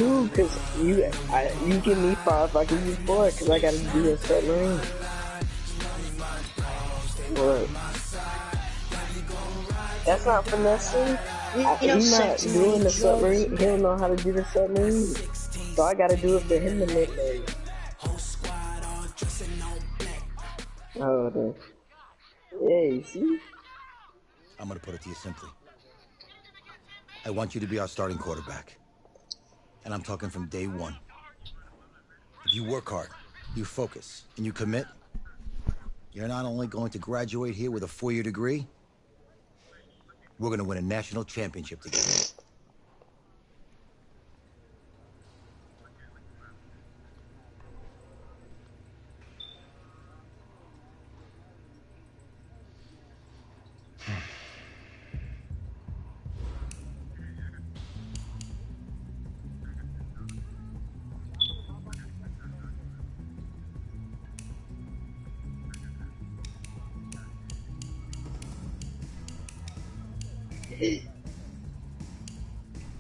too, cause you give me 5, I give you 4, cause I gotta do a submarine. What? That's not finessing. You know, He not sex, money, doing the drugs. submarine. He don't know how to do the submarine, so I gotta do it for him to make money. Oh, then. Yeah, you see? I'm gonna put it to you simply. I want you to be our starting quarterback. And I'm talking from day one. If you work hard, you focus, and you commit, you're not only going to graduate here with a 4-year degree, we're gonna win a national championship together.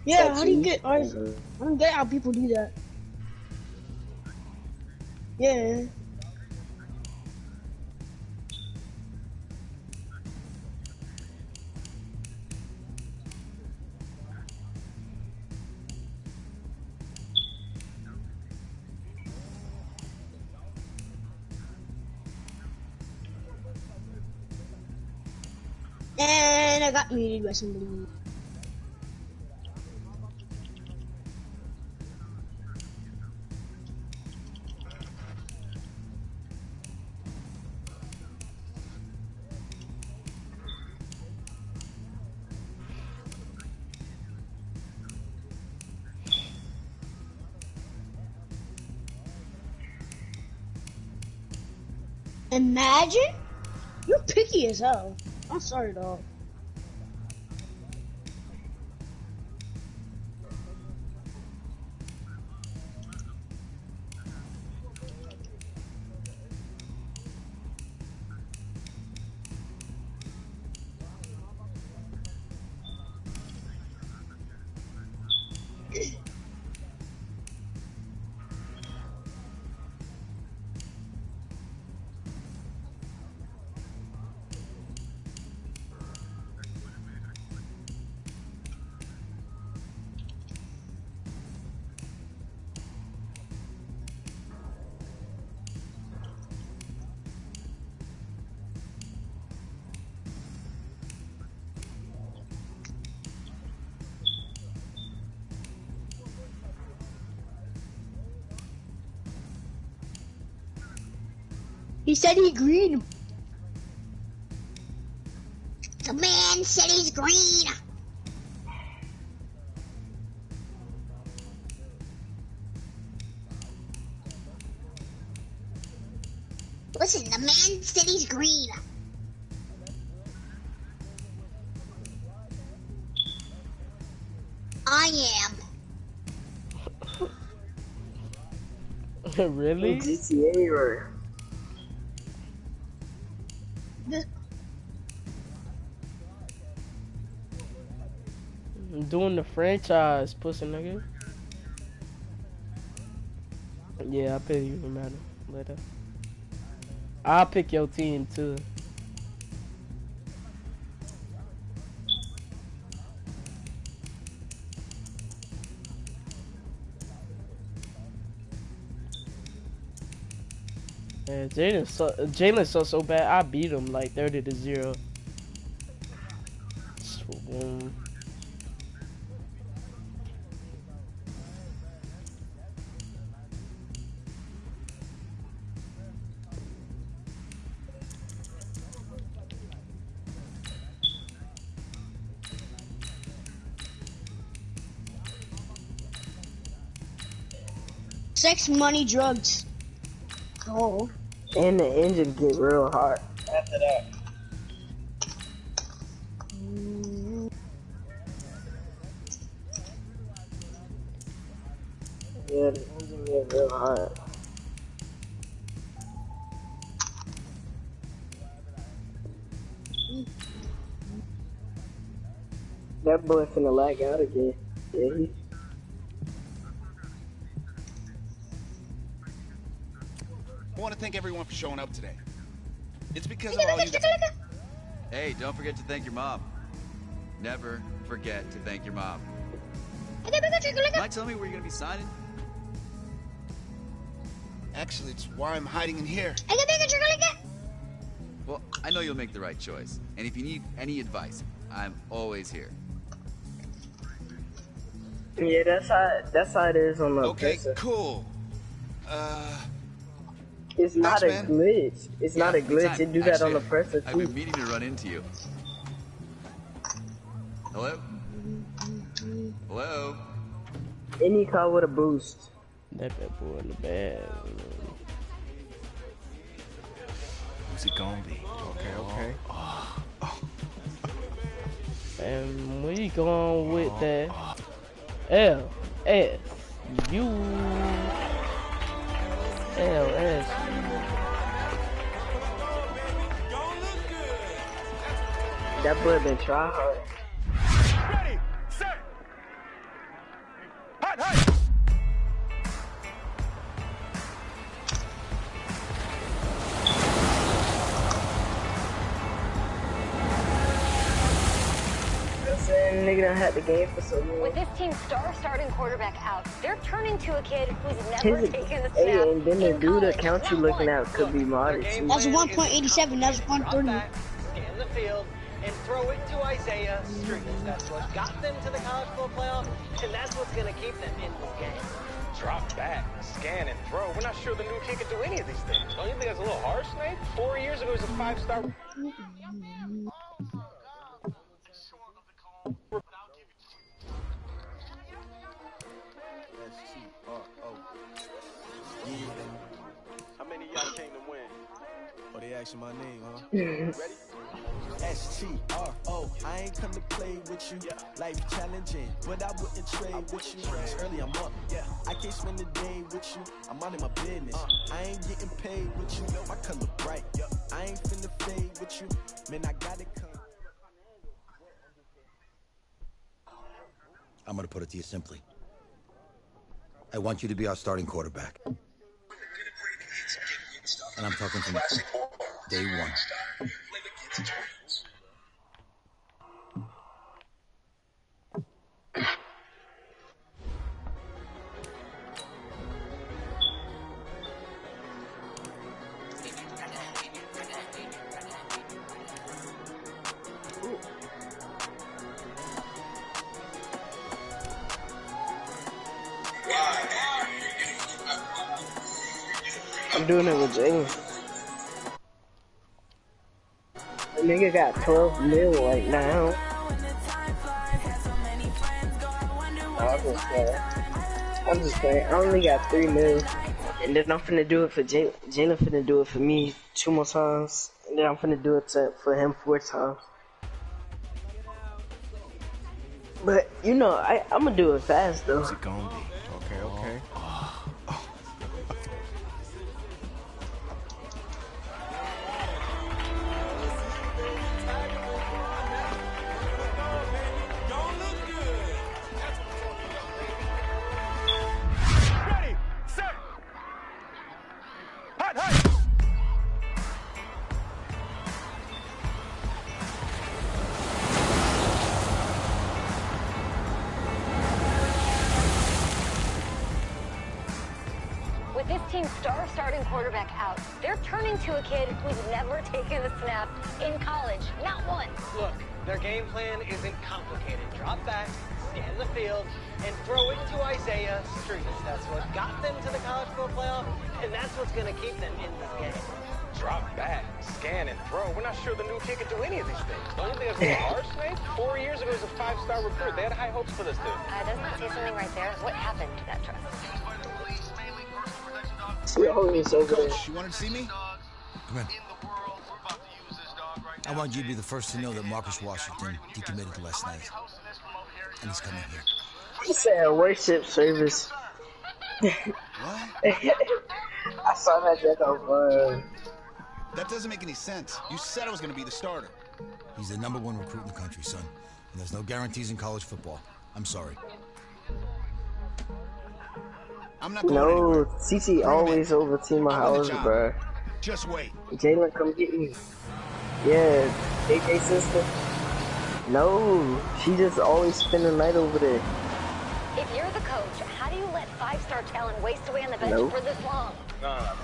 Yeah, how do you get? I don't get how people do that. Yeah. And I got muted by somebody. Imagine? You're picky as hell. I'm sorry, dog. He said he green. The man said he's green. Listen, the man said he's green. I am. Really? GTA or? I'm doing the franchise, pussy nigga. Yeah, I'll pay you no matter later. I'll pick your team too. Yeah, Jalen's so bad. I beat him like 30-0. Boom. Sex, money, drugs. Oh. And the engine get real hot after that. Yeah, the engine get real hot. That boy finna lag out again. Yeah, I want to thank everyone for showing up today. It's because of all you guys. Hey, don't forget to thank your mom. Never forget to thank your mom. Might tell me where you're gonna be signing? Actually, it's why I'm hiding in here. Well, I know you'll make the right choice. And if you need any advice, I'm always here. Yeah, that's how it is on the Okay, PC. cool. It's not thanks, a man. glitch. It's not a glitch. Anytime. It do that Actually, on the presser I've too. been meaning to run into you. Hello? Hello? Any car with a boost. That boy in the bag. Who's it gonna be? Okay. And we going with that L S U L S That boy been trying hard. Ready, set, hot. Nigga done had the game for so long. With this team's star starting quarterback out, they're turning to a kid who's never taken the snap. Hey, and then the in dude college. account you Not looking one. at could be modded too. That's 1.87. That's 130. Scan the field and throw it to Isaiah Street. That's what got them to the college football playoff, and that's what's going to keep them in this game. Drop back, scan, and throw. We're not sure the new kid can do any of these things. Don't you think that's a little harsh, Nate? 4 years ago, he was a 5-star. How many of y'all came to win? Oh, they asking my name, huh? Ready? S-T-R-O. I ain't come to play with you. Life challenging, but I wouldn't trade with you. It's early, I'm up. I can't spend the day with you. I'm out in my business. I ain't getting paid with you. My color bright. I ain't finna fade with you. Man, I got it come. I'm gonna put it to you simply. I want you to be our starting quarterback. And I'm talking from day one. I'm doing it with Jalen. The nigga got 12 mil right now. I'm just playing. I only got 3 mil. And then I'm finna do it for Jalen. Jalen finna do it for me 2 more times. And then I'm finna do it for him 4 times. But, you know, I'm gonna do it fast though. Who's it gonna be? Okay. Ready, set, hot. With this team's star starting quarterback out, they're turning to a kid who's never taken a snap in college. Not one. Look, their game plan isn't complicated. Drop back, scan the field, and throw it to Isaiah Street. That's what got them to the college football playoff, and that's what's going to keep them in this game. Drop back, scan, and throw. We're not sure the new kid can do any of these things. Don't you think that's a little harsh, Nate? 4 years ago, he was a 5-star recruit. They had high hopes for this dude. Doesn't that say something right there? What happened to that trust? It's over there. Coach, you wanted to see me? Come in. I want you to be the first to know that Marcus Washington decommitted last night. And he's coming here. He said worship service. What? I saw that joke on That doesn't make any sense. You said I was gonna be the starter. He's the #1 recruit in the country, son. And there's no guarantees in college football. I'm sorry. I'm not going No, anywhere. CC always over Team I'll win the Hauser, job. bro. Just wait. Jalen, come get me. Yeah, JJ sister. No, she just always spend the night over there. If you're the coach, how do you let five-star talent waste away on the bench for this long?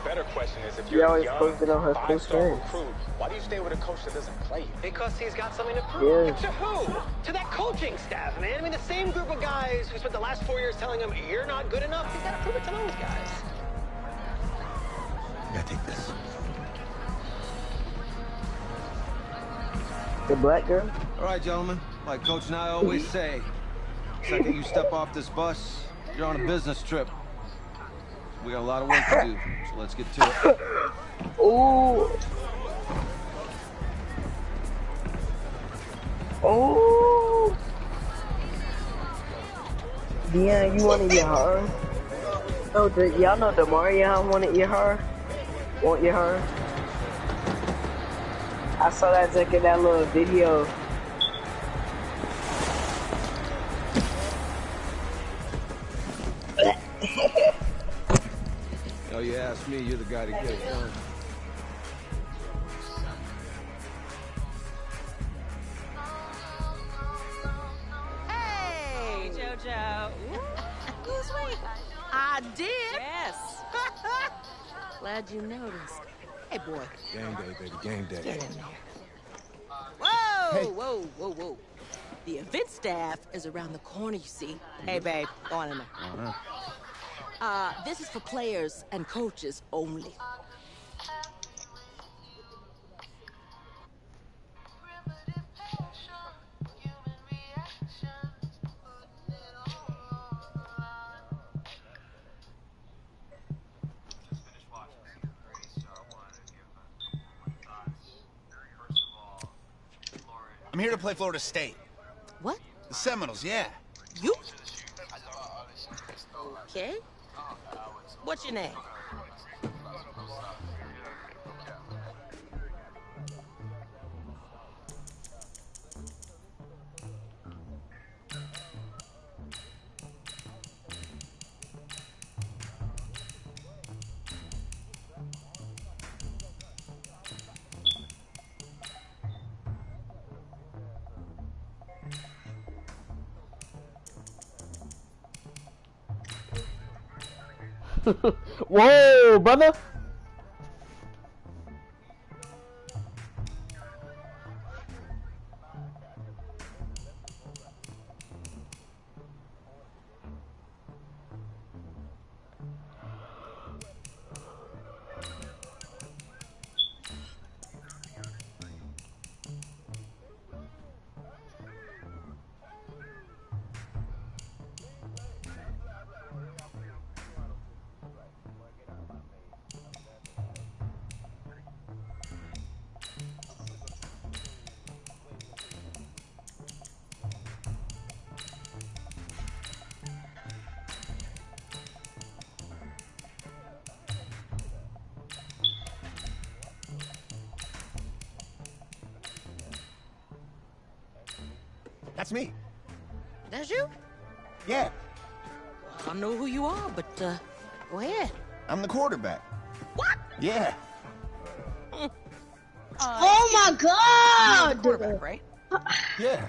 Better question is, if She you're a always young, posted on her five-star close recruit, why do you stay with a coach that doesn't play you? Because he's got something to prove. Yeah. To who? To that coaching staff, man. I mean, the same group of guys who spent the last 4 years telling him, you're not good enough. He's got to prove it to those guys. Yeah, take this. The black girl? All right, gentlemen. Like Coach and I always say, the second you step off this bus, you're on a business trip. We got a lot of work to do, so let's get to it. Oh. Oh. Dion, you want to eat her? Oh, y'all know Demario want to eat her? Want your her? I saw that Zach in that little video. Oh, you ask me, you're the guy to get it done. Hey, JoJo. Excuse me. I did. Yes. Glad you noticed. Hey, boy. Game day, baby, game day. Get in there. Whoa, hey. Whoa, whoa, whoa. The event staff is around the corner, you see. Hey, babe, go on in there. This is for players and coaches only. I'm here to play Florida State. What? The Seminoles, yeah. You? Okay. What's your name? Whoa, brother! That's me. That's you? Yeah. I don't know who you are, but, go ahead. I'm the quarterback. What? Yeah. Oh my God! Quarterback, right? Yeah.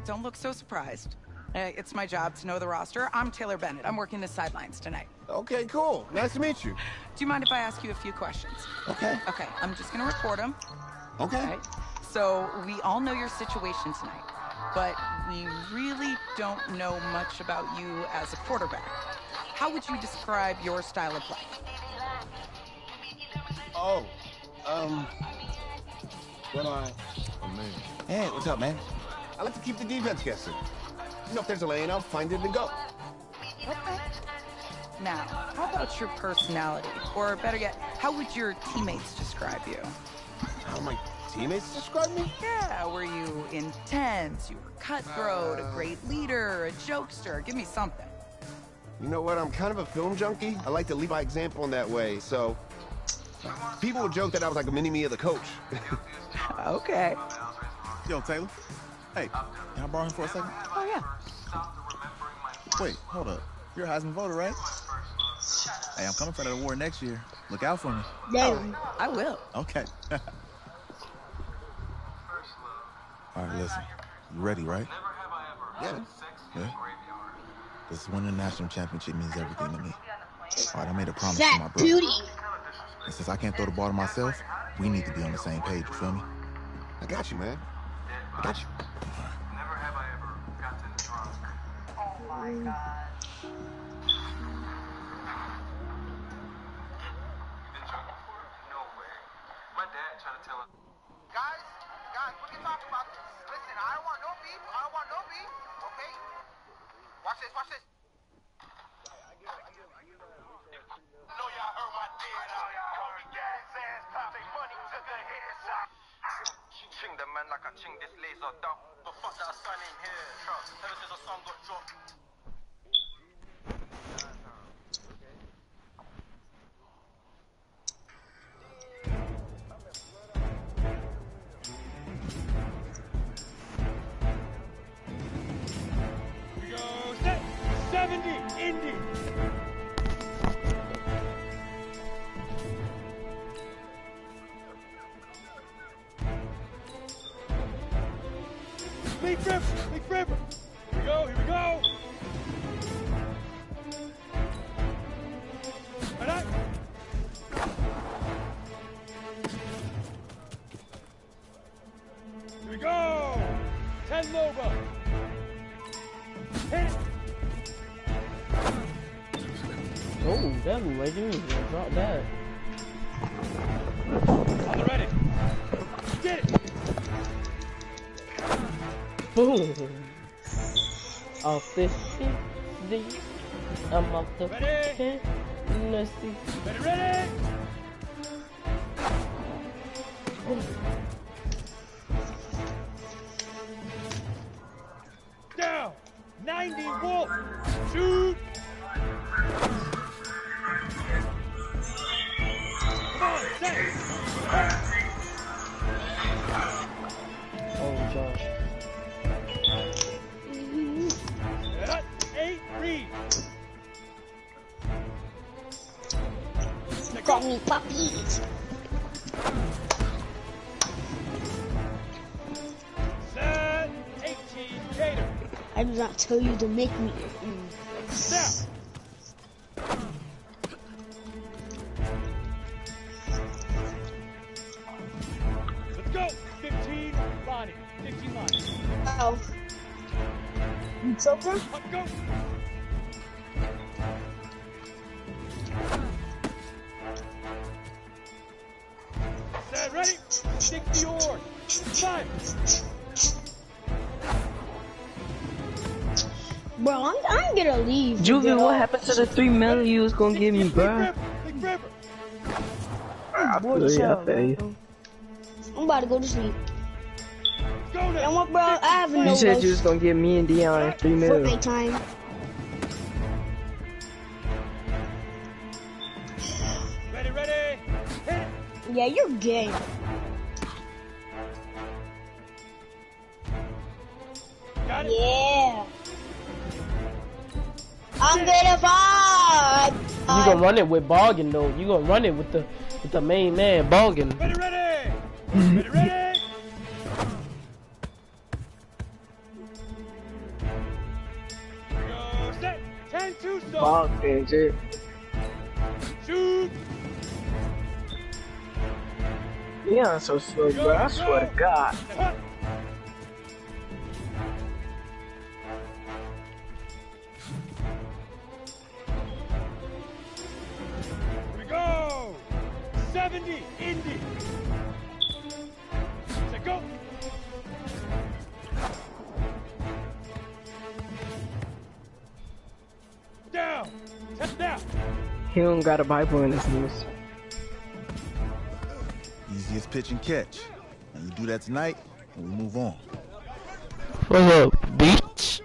Don't look so surprised. It's my job to know the roster. I'm Taylor Bennett. I'm working the sidelines tonight. Okay, cool. Nice to meet you. Do you mind if I ask you a few questions? Okay. Okay, I'm just gonna record them. Okay. Okay. So, we all know your situation tonight, but we really don't know much about you as a quarterback. How would you describe your style of play? Oh, well, hey, what's up, man? I like to keep the defense guessing. You know, if there's a lane, I'll find it and go. Okay. Now, how about your personality? Or better yet, how would your teammates describe you? How my teammates describe me? Yeah, were you intense? You were cutthroat, a great leader, a jokester? Give me something. You know what? I'm kind of a film junkie. I like to lead by example in that way, so... People would joke that I was like a mini-me of the coach. Okay. Yo, Taylor. Hey, can I borrow him for a second? Oh, yeah. Wait, hold up. You're a Heisman voter, right? Hey, I'm coming for that award next year. Look out for me. Damn. Oh, I will. Okay. All right, listen. You ready, right? Yeah. Yeah. This winning the national championship means everything to me. All right, I made a promise to Fat my brother. beauty. And since I can't throw the ball to myself, we need to be on the same page, you feel me? I got you, man. I got you. Never have I ever gotten drunk. Oh my god. No way. My dad tried to tell us. Guys, we can talk about this. Listen, I don't want no beef. Okay? Watch this. Know y'all heard my dad. Kobe got his ass popped. They money took a headshot. Ching the man like I ching this laser dog. The fuck that a son in here. Ever since a son got dropped. We go set 70 Indy. Leaf River. Here we go. All right. Here we go. 10 Lobo. Hit it. Oh, that was right there. Drop that. On the ready. Get it. Boom. Off the shit. I'm off the Ready. Nasty. Ready. Down. 90 Wolf. Shoot. Come on, set. Oh, Josh. 8 read. Got me puppies. Set 18 Gator. I did not tell you to make me. Now. Let's go. 15 Bonnie. 15 Bonnie. Oh. You choked him? Let's go. Set ready. 60 or 5. Bro, I'm gonna leave. Juvie, what happened to the 3 million you was gonna give me, bro? I feel you. I'm about to go to sleep. And what, bro? I have no You said life you was gonna give me and Dion 3 million. Fortnite time. Ready. Hit it. Yeah, you're gay. Got it. Yeah. I'm gonna vibe. You gonna run it with Boggin though. You gonna run it with the main man Boggin. Ready. Go set. 10-2 stop. Boggin, shit. Shoot. Dion so slow, bro. I swear to God. Here we go. 70 Indy. Set go. Down. Touchdown. He don't got a Bible in his news. Easiest pitch and catch. And you do that tonight, and we move on. What's up, bitch?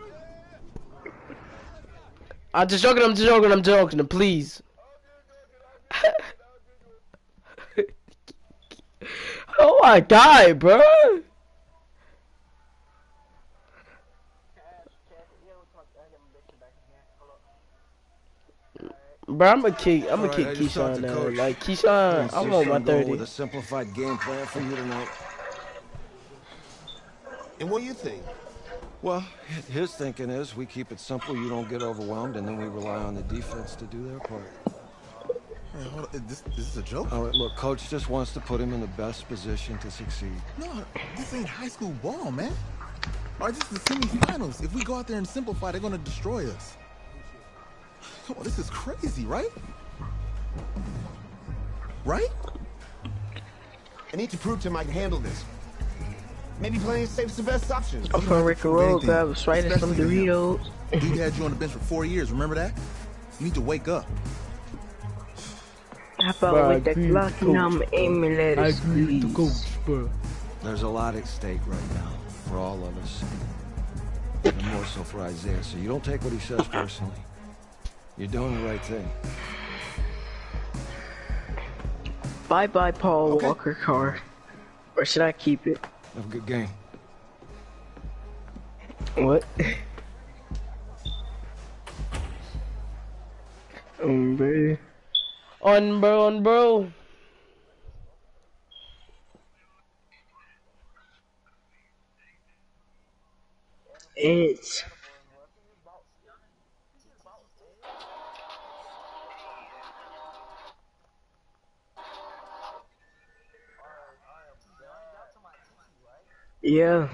I'm just joking, please. Oh my god, bro. Bro, I'm gonna kick Right, Keyshawn now. Like Keyshawn, I'm on my 30. With a simplified game plan for you tonight. And what do you think? Well, his thinking is we keep it simple, you don't get overwhelmed, and then we rely on the defense to do their part. Hey, hold on. This is a joke? Oh, look, Coach just wants to put him in the best position to succeed. No, this ain't high school ball, man. All right, this is the semifinals. If we go out there and simplify, they're gonna destroy us. Come on, this is crazy, right? Right? I need to prove to him I can handle this. Maybe playing it safe is the best option. I'm from Rick and Roll, grab a Sprite and some Doritos. Dude had you on the bench for 4 years, remember that? You need to wake up. I felt with the Glock and I'm aiming at his bro. There's a lot at stake right now for all of us. And more so for Isaiah, so you don't take what he says personally. You're doing the right thing. Bye-bye, Paul Walker car. Or should I keep it? Have a good game. What? Bro. On bro. It's yeah.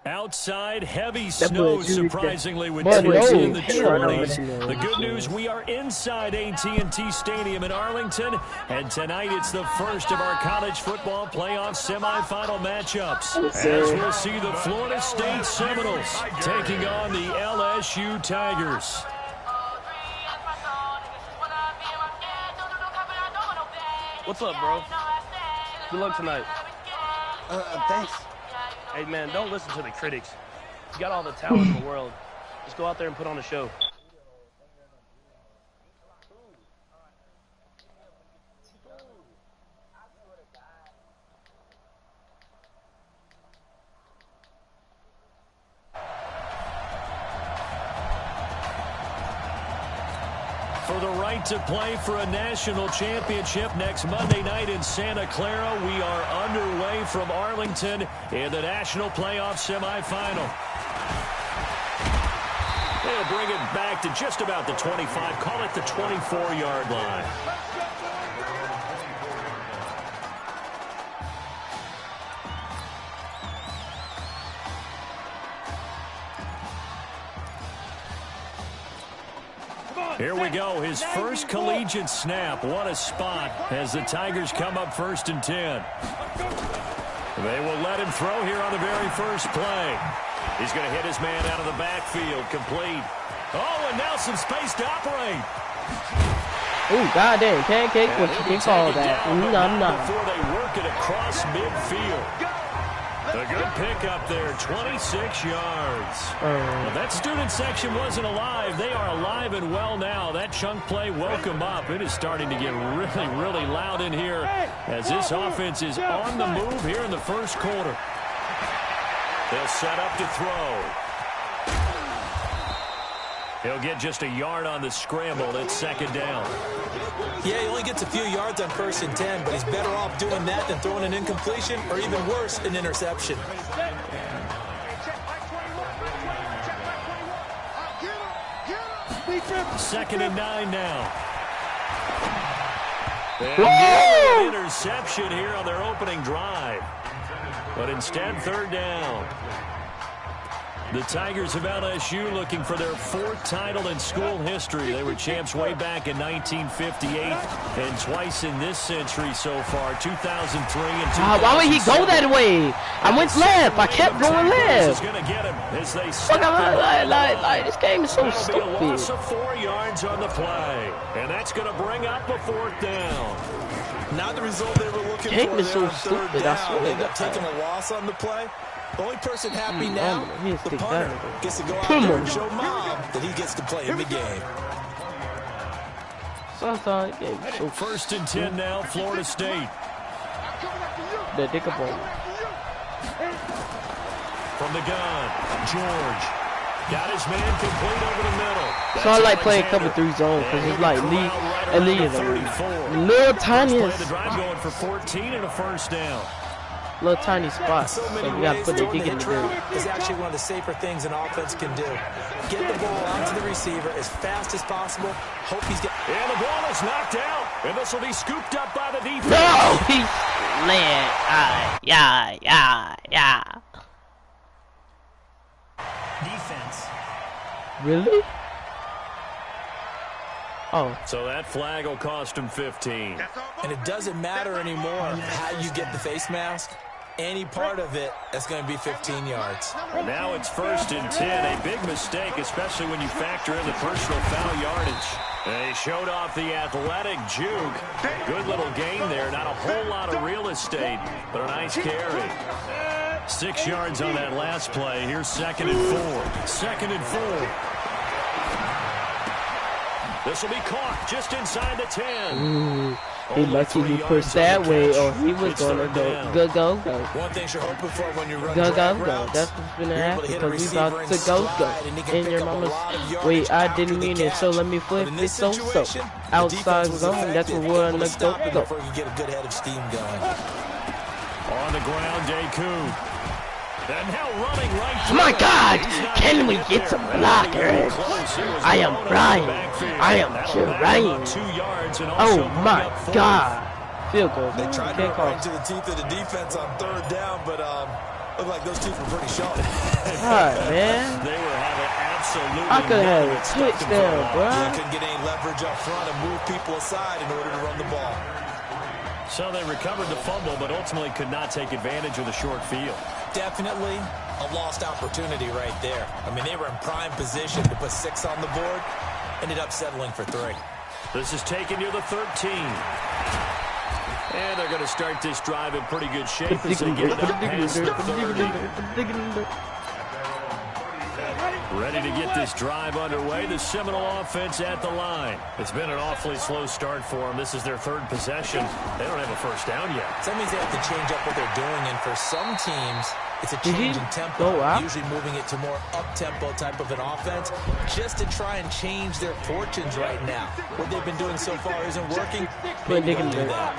Outside, heavy snow, surprisingly, with But teams no, in the hell no. 20s. The good news, we are inside AT&T Stadium in Arlington, and tonight it's the first of our college football playoff semifinal matchups, as we'll see the Florida State Seminoles taking on the LSU Tigers. What's up, bro? Good luck tonight. Thanks. Hey, man, don't listen to the critics. You got all the talent in the world. Just go out there and put on a show. For the right to play for a national championship next Monday night in Santa Clara, we are underway from Arlington in the national playoff semifinal. They'll bring it back to just about the 25, call it the 24-yard line. Here we go, his first collegiate snap. What a spot as the Tigers come up 1st and 10. They will let him throw here on the very first play. He's going to hit his man out of the backfield, complete. Oh, and now some space to operate. Ooh, goddamn, pancake, what you can call that? Before they work it across midfield. A good pickup there, 26 yards. Well, that student section wasn't alive. They are alive and well now. That chunk play woke them up. It is starting to get really, really loud in here as this offense is on the move here in the first quarter. They'll set up to throw. He'll get just a yard on the scramble. It's 2nd down. Yeah, he only gets a few yards on 1st and 10, but he's better off doing that than throwing an incompletion or even worse, an interception. Second and 9 now. And an interception here on their opening drive. But instead, 3rd down. The Tigers of LSU looking for their 4th title in school history. They were champs way back in 1958 and twice in this century so far, 2003 and 2006. Why would he go that way? I went left. I kept going left. Going to get him as they like, this game is so stupid. A loss of 4 yards on the play, and that's going to bring up a 4th down. Not the result they were looking for there on 3rd down. They ended up taking a loss on the play. The only person happy now, the punter, gets to go out there and show Mom that he gets to play in the game. Sometimes, so 1st and 10 now, Florida State. The dickable. From the gun, George. Got his man complete over the middle. So I like playing cover 3 zone because it's like Lee and Lee is little tiniest. The drive going for 14 and a first down. Little tiny spots, so we gotta put the dick in the middle. Is actually one of the safer things an offense can do. Get the ball out to the receiver as fast as possible. Hope he's getting. And the ball is knocked out, and this will be scooped up by the defense. No, he's man, yeah. Defense. Really? Oh. So that flag will cost him 15. And it doesn't matter anymore how you get the face mask. Any part of it, that's going to be 15 yards. Now it's 1st and 10. A big mistake, especially when you factor in the personal foul yardage. They showed off the athletic juke. Good little gain there. Not a whole lot of real estate, but a nice carry. 6 yards on that last play. Here's 2nd and 4. 2nd and 4. This will be caught just inside the 10. Ooh, he lucky he pushed that way, or he was gonna go. One thing you're hoping for when you run go. routes, That's what's gonna happen because we about to go. In your mama's. Wait, I didn't mean it, so let me flip it. So outside zone. That's where we're gonna go. Before you get a good head of steam going. On the ground, Deku. And now running right oh my God! Can we get some blockers? I am Brian. I am Ryan. Oh my God! Field goal. They tried to run into the teeth of the defense on 3rd down, but looked like those teeth were pretty sharp. Alright, man. They were having absolutely. I could have had a touchdown, bro. They couldn't get any leverage up front and move people aside in order to run the ball. So they recovered the fumble, but ultimately could not take advantage of the short field. Definitely a lost opportunity right there. I mean, they were in prime position to put 6 on the board. Ended up settling for 3. This is taken near the 13. And they're going to start this drive in pretty good shape as they get it up past the 30. Ready to get this drive underway. The Seminole offense at the line. It's been an awfully slow start for them. This is their 3rd possession. They don't have a first down yet. That means they have to change up what they're doing, and for some teams, it's a change in tempo. Usually moving it to more up-tempo type of an offense just to try and change their fortunes right now. What they've been doing so far isn't working. Maybe they'll do that.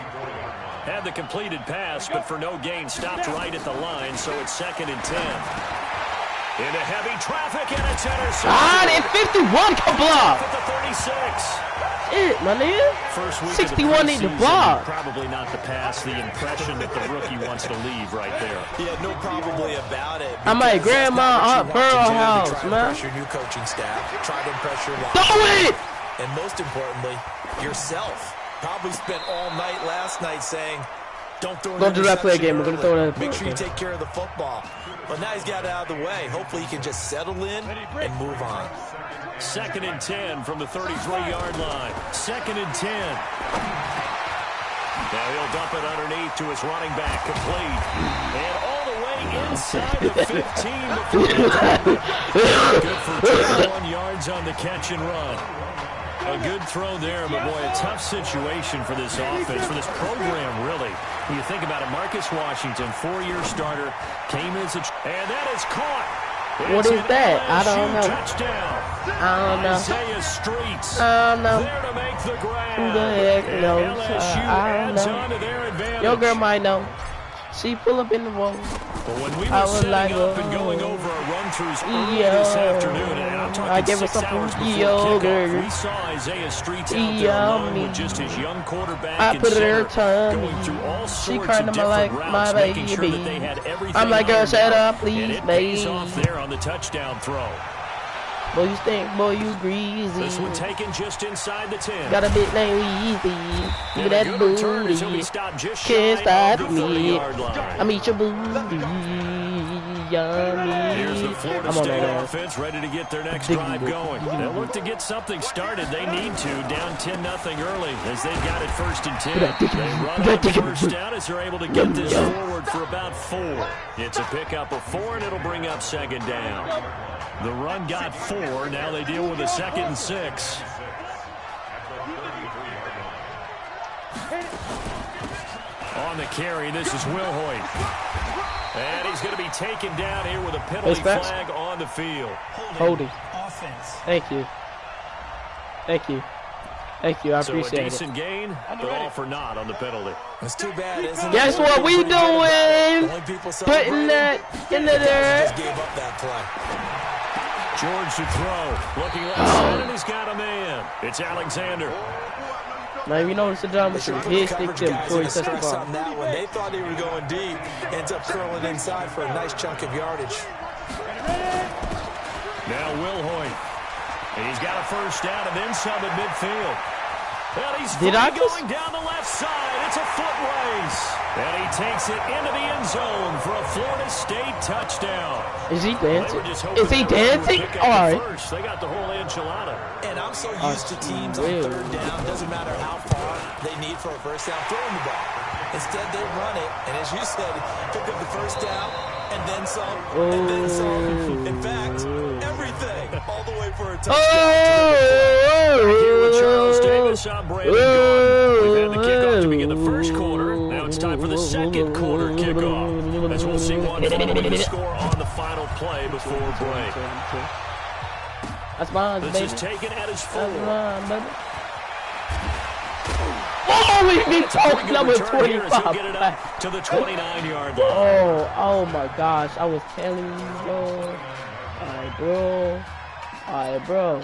Had the completed pass, but for no gain, stopped right at the line, so it's 2nd and 10. Into heavy traffic, and it's intercepted. Ah, and 51 can block. At the 36. My nigga. First week 61 need to block. Probably not the pass, the impression that the rookie wants to leave right there. Yeah, no probably about it. I'm at Grandma Aunt Pearl house, man. Impress your new coaching staff. Try to impress your Do it! And most importantly, yourself. Probably spent all night last night saying, don't throw an do that play again. We're going to throw that. Make sure you take care of the football. But now he's got it out of the way. Hopefully he can just settle in and move on. 2nd and 10 from the 33-yard line. 2nd and 10. Now he'll dump it underneath to his running back. Complete. And all the way inside the 15. Good for 21 yards on the catch and run. A good throw there, but boy, a tough situation for this offense, for this program, really. When you think about it, Marcus Washington, 4-year starter, came as a... And that is caught. What is that? I don't know. Touchdown. I don't know. Isaiah Streets. I don't know. There to make the grab. Who the heck knows? I don't know. Your girl might know. She pull up in the wall. But when we were setting up and going over our run-throughs early this afternoon, and I'm talking 6 hours before kickoff, we saw Isaiah Streets out there alone with just his young quarterback and center, going through all sorts of different routes, making sure that they had everything I'm like, girl, shut up, please, and it pays off there on the touchdown throw. Boy, you stink, boy, you greasy. This one taken just inside the 10. Got a bit name easy. Look at that booty. Can't stop me. I meet your booty. Yummy. Here's the Florida State offense ready to get their next drive going. They'll look to get something started. They need to. Down 10-0 early as they've got it 1st and 10. They run on first down as they're able to get this forward for about 4. It's a pickup of 4, and it'll bring up 2nd down. The run got 4. Now they deal with a 2nd and 6. On the carry, this is Wilhoit. And he's going to be taken down here with a penalty flag on the field. Holding. Thank you. Thank you. Thank you. I appreciate it. So a decent gain, but all for naught on the penalty. It's too bad, isn't it? Guess what we doing? Putting that in there. Just gave up that play. George to throw. Looking left side, and he's got a man. It's Alexander. Now, if you notice the drama, he stick to him before he touched the ball. On that one. They thought they were going deep. Ends up curling inside for a nice chunk of yardage. Now Wilhoit. He's got a first down and then some at midfield. And he's going down the left side. It's a foot race. And he takes it into the end zone for a Florida State touchdown. Is he dancing? Is he dancing? All right. They got the whole enchilada. And I'm so used to teams on third down. Doesn't matter how far they need for a first down throwing the ball. Instead, they run it. And as you said, pick up the first down and then some and then some. In fact, everything all the way for a touchdown. Here with Charles Davis, I'm Brandon Gordon. We've had the kickoff to begin the first quarter. Now it's time for the second quarter kickoff, as we'll see one following the score on the final play before break. That's mine, baby. This is taken at his 4. That's mine, baby. Oh, we talked number 25. Get it up to the 29-yard line. Oh my gosh. I was telling you, bro. All right, bro.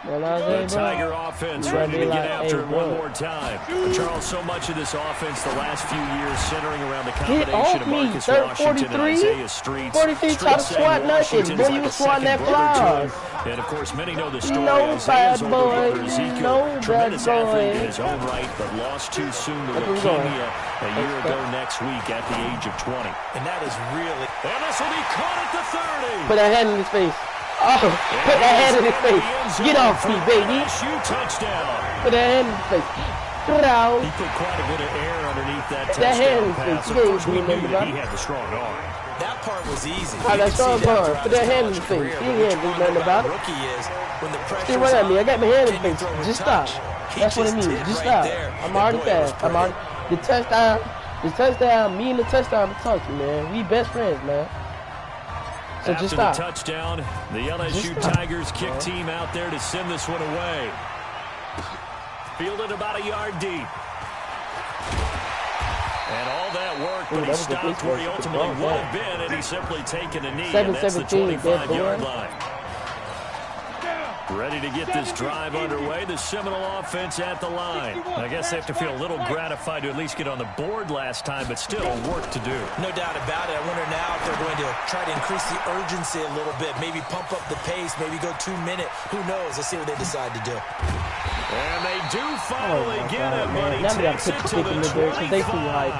The Tiger offense ready to get after it one more time. Charles, so much of this offense the last few years centering around the combination of Marcus Washington and Isaiah Streets. 43 try to swat nothing. Boy, you was swatting that fly. And, of course, many know the story. Isaiah's older brother Ezekiel, tremendous athlete in his own right, but lost too soon to leukemia a year ago next week at the age of 20. And that is really... And this will be caught at the 30. Put that hand in his face. Oh, put that hand in his face. Get off me, baby. Touchdown. Put that hand in his face. Put it out. He put quite a bit of air underneath that touchdown hand in his pass. Of course, we knew that he had the strong arm. That part was easy. That strong arm. Put that hand in his face. He ain't do nothing about it. Stay right at me. I got my hand in his face. Just stop. That's what it means. Just stop. I'm already fast. The touchdown. Me and the touchdown are talking, man. We best friends, man. So after just stop. the touchdown, the LSU Tigers kick team out there to send this one away. Fielded about a yard deep. And all that work, but he stopped where he ultimately would have been, and he's simply taken a knee, and that's the 25-yard line. Ready to get this drive underway. The Seminole offense at the line. I guess they have to feel a little gratified to at least get on the board last time, but still work to do. No doubt about it. I wonder now if they're going to try to increase the urgency a little bit, maybe pump up the pace, maybe go 2 minute. Who knows? Let's see what they decide to do. And they do finally get it, but he takes it to the 25. They too hype.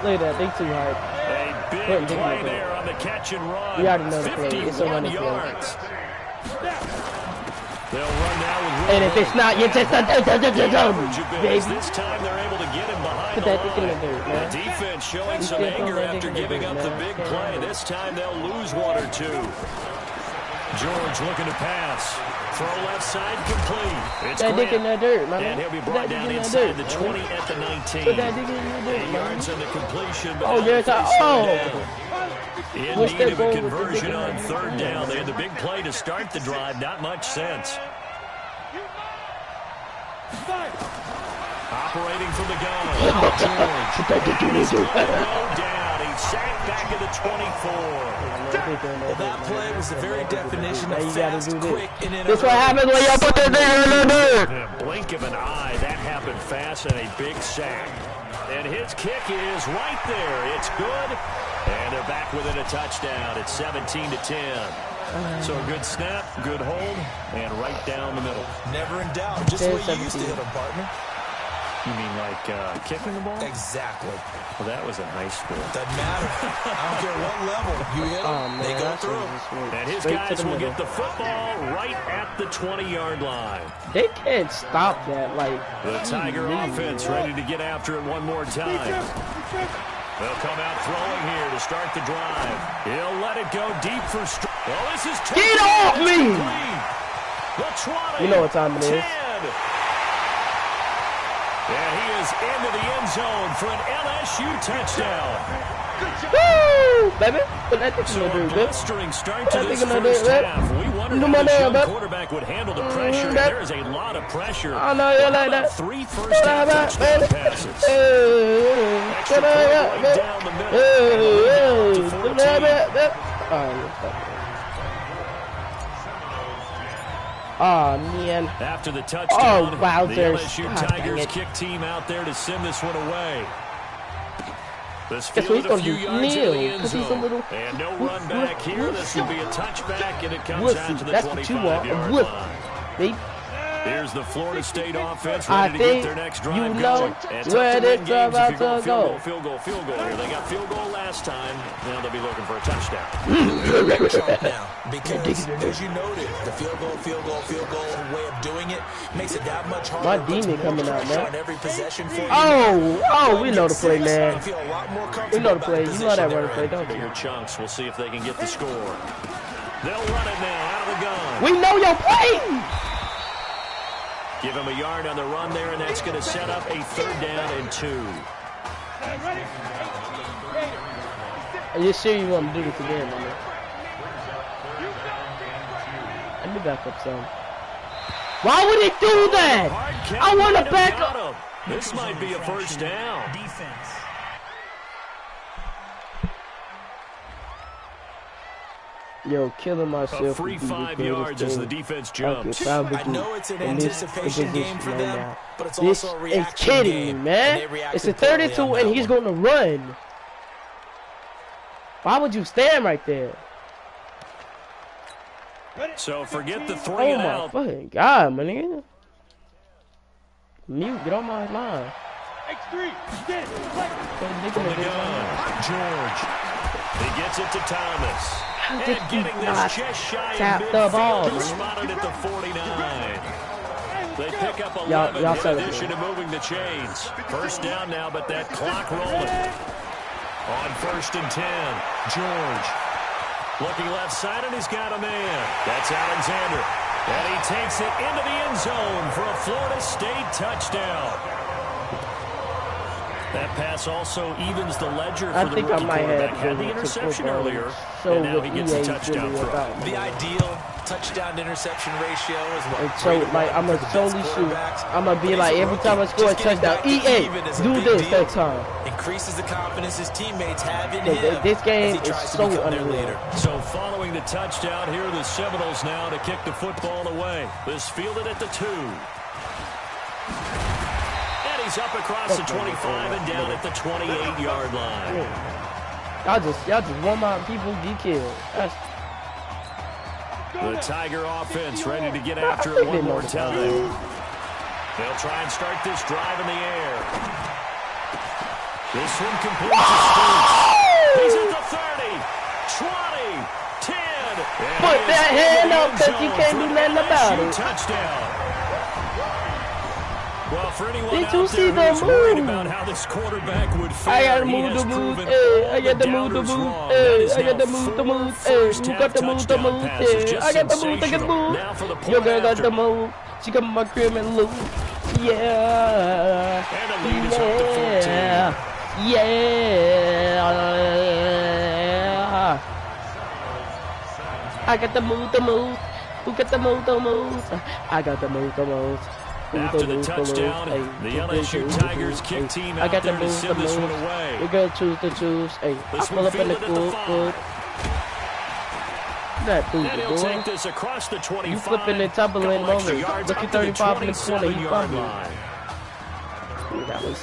Look at that. They too hype. A big play there on the catch and run. We already know the play. It's a running yards. They'll run now with and if it's not, you just baby. This time they're able to get him behind Put that thing in the dirt, man. The defense showing some anger after giving up the big play. This time they'll lose 1 or 2. George looking to pass. Throw left side complete. It's that dick in the dirt, man. And he'll be brought down inside the 20 at the 19. Put that dick in the dirt, 8 yards on the completion. Oh, there's a in need of a conversion on 3rd down. They had the big play to start the drive. Not much sense. Operating from the gun. George. Down. He's sacked back at the 24. Well, that play was the very definition of fast, quick, and in This what happens when you put the thing in the dirt. In a blink of an eye, that happened fast, and a big sack. And his kick is right there. It's good. And they're back within a touchdown. It's 17-10. So a good snap, good hold, and right down the middle. Never in doubt. Just what you used to hit him, partner. You mean like kicking the ball? Exactly. Well, that was a high score. Doesn't matter. I don't care what level you hit them, they go through. And his guys will get the football right at the 20-yard line. They can't stop that. Like the Tiger offense ready to get after it one more time. They'll come out throwing here to start the drive. He'll let it go deep for strike. Well, this is get off me! The 20, you know what time it is. 10. And he is into the end zone for an LSU touchdown. Woo! Baby, put that thing So in a the blistering start to this first half. We wondered how this young quarterback would handle the pressure, and there is a lot of pressure. I know you like that. 3 first-half touchdown passes. Extra point right down the middle. And to 14. Oh, man. After the touchdown, wow, the LSU Tigers kick team out there to send this one away. This fielded a few yards into the end zone. And no run back here. This will be a touchback, and it comes out to the 25-yard line. Here's the Florida State offense ready to get their next drive going. And where to win it's games about if you go to go. field goal here. They got field goal last time. Now they'll be looking for a touchdown. Now, because as you noted, the field goal way of doing it makes it that much harder. My demon coming out, man. On every possession for we know the play, man. We know the play. You know that running play, don't you? Here, Chunks. We'll see if they can get the score. They'll run it now out of the gun. We know your play. Give him a yard on the run there, and that's going to set up a 3rd down and 2. Are you sure you want to do this again, man? Let me back up some. Why would he do that? I want to back up. This might be a first down. Defense. Yo, killing myself. A free 5 yards as the defense jumps. I know it's an anticipation game for them, but it's this also a reaction is kidding game. me, man. It's a 32 and he's going to run. Why would you stand right there? So forget the 3 Oh and my out. fucking God, my nigga. Mute, get on my line. From the gun, George. He gets it to Thomas. How And did he getting this not just shy tap of the ball, midfield. He's man? spotted at the 49. They pick up 11 Y'all in addition to moving the chains. First down now, but that clock rolling. On 1st and 10, George. Looking left side, and he's got a man. That's Alexander. And he takes it into the end zone for a Florida State touchdown. That pass also evens the ledger for the rookie quarterback. Had the interception earlier, and now he gets a touchdown throw. The ideal touchdown to interception ratio is what? And so, like, I'm going to solely shoot. I'm going to be like, every time I score a touchdown, EA, do this next time. Increases the confidence his teammates have in him. This game is so unreal. So following the touchdown, here are the Seminoles now to kick the football away. This fielded at the 2. He's up across the 25 and down at the 28-yard line. Y'all just want my people be killed. The Tiger offense ready to get after it one more time. They'll try and start this drive in the air. This one completes a sprint. He's at the 30, 20, 10. Put that hand up because you can't do nothing about it. Touchdown. Well, for anyone Did you out see there the who's worried move? about how this quarterback would fare, I gotta he move has the move, proven hey, all I got the to move the doubters move, wrong. hey, That is I got now to move the 4 move, hey, who first-half got the move the touchdown move, passes. hey, Just I got the move, I got the sensational. move. Now for the Your point girl got after. the move, she come in my crib and loot, yeah, And the lead is up to 14. yeah. I got the move, who got the move, I got the move, After the touchdown, the LSU Tigers kick team out there to send this one away. We gotta choose to choose. Hey, I This pull one up in the fielded at the good. 5. That dude, And he'll take this across the 25. you flipping and tumbling Couple over. extra yards Look up at to the 35 in the corner. He 27-yard fumbling. line. That was.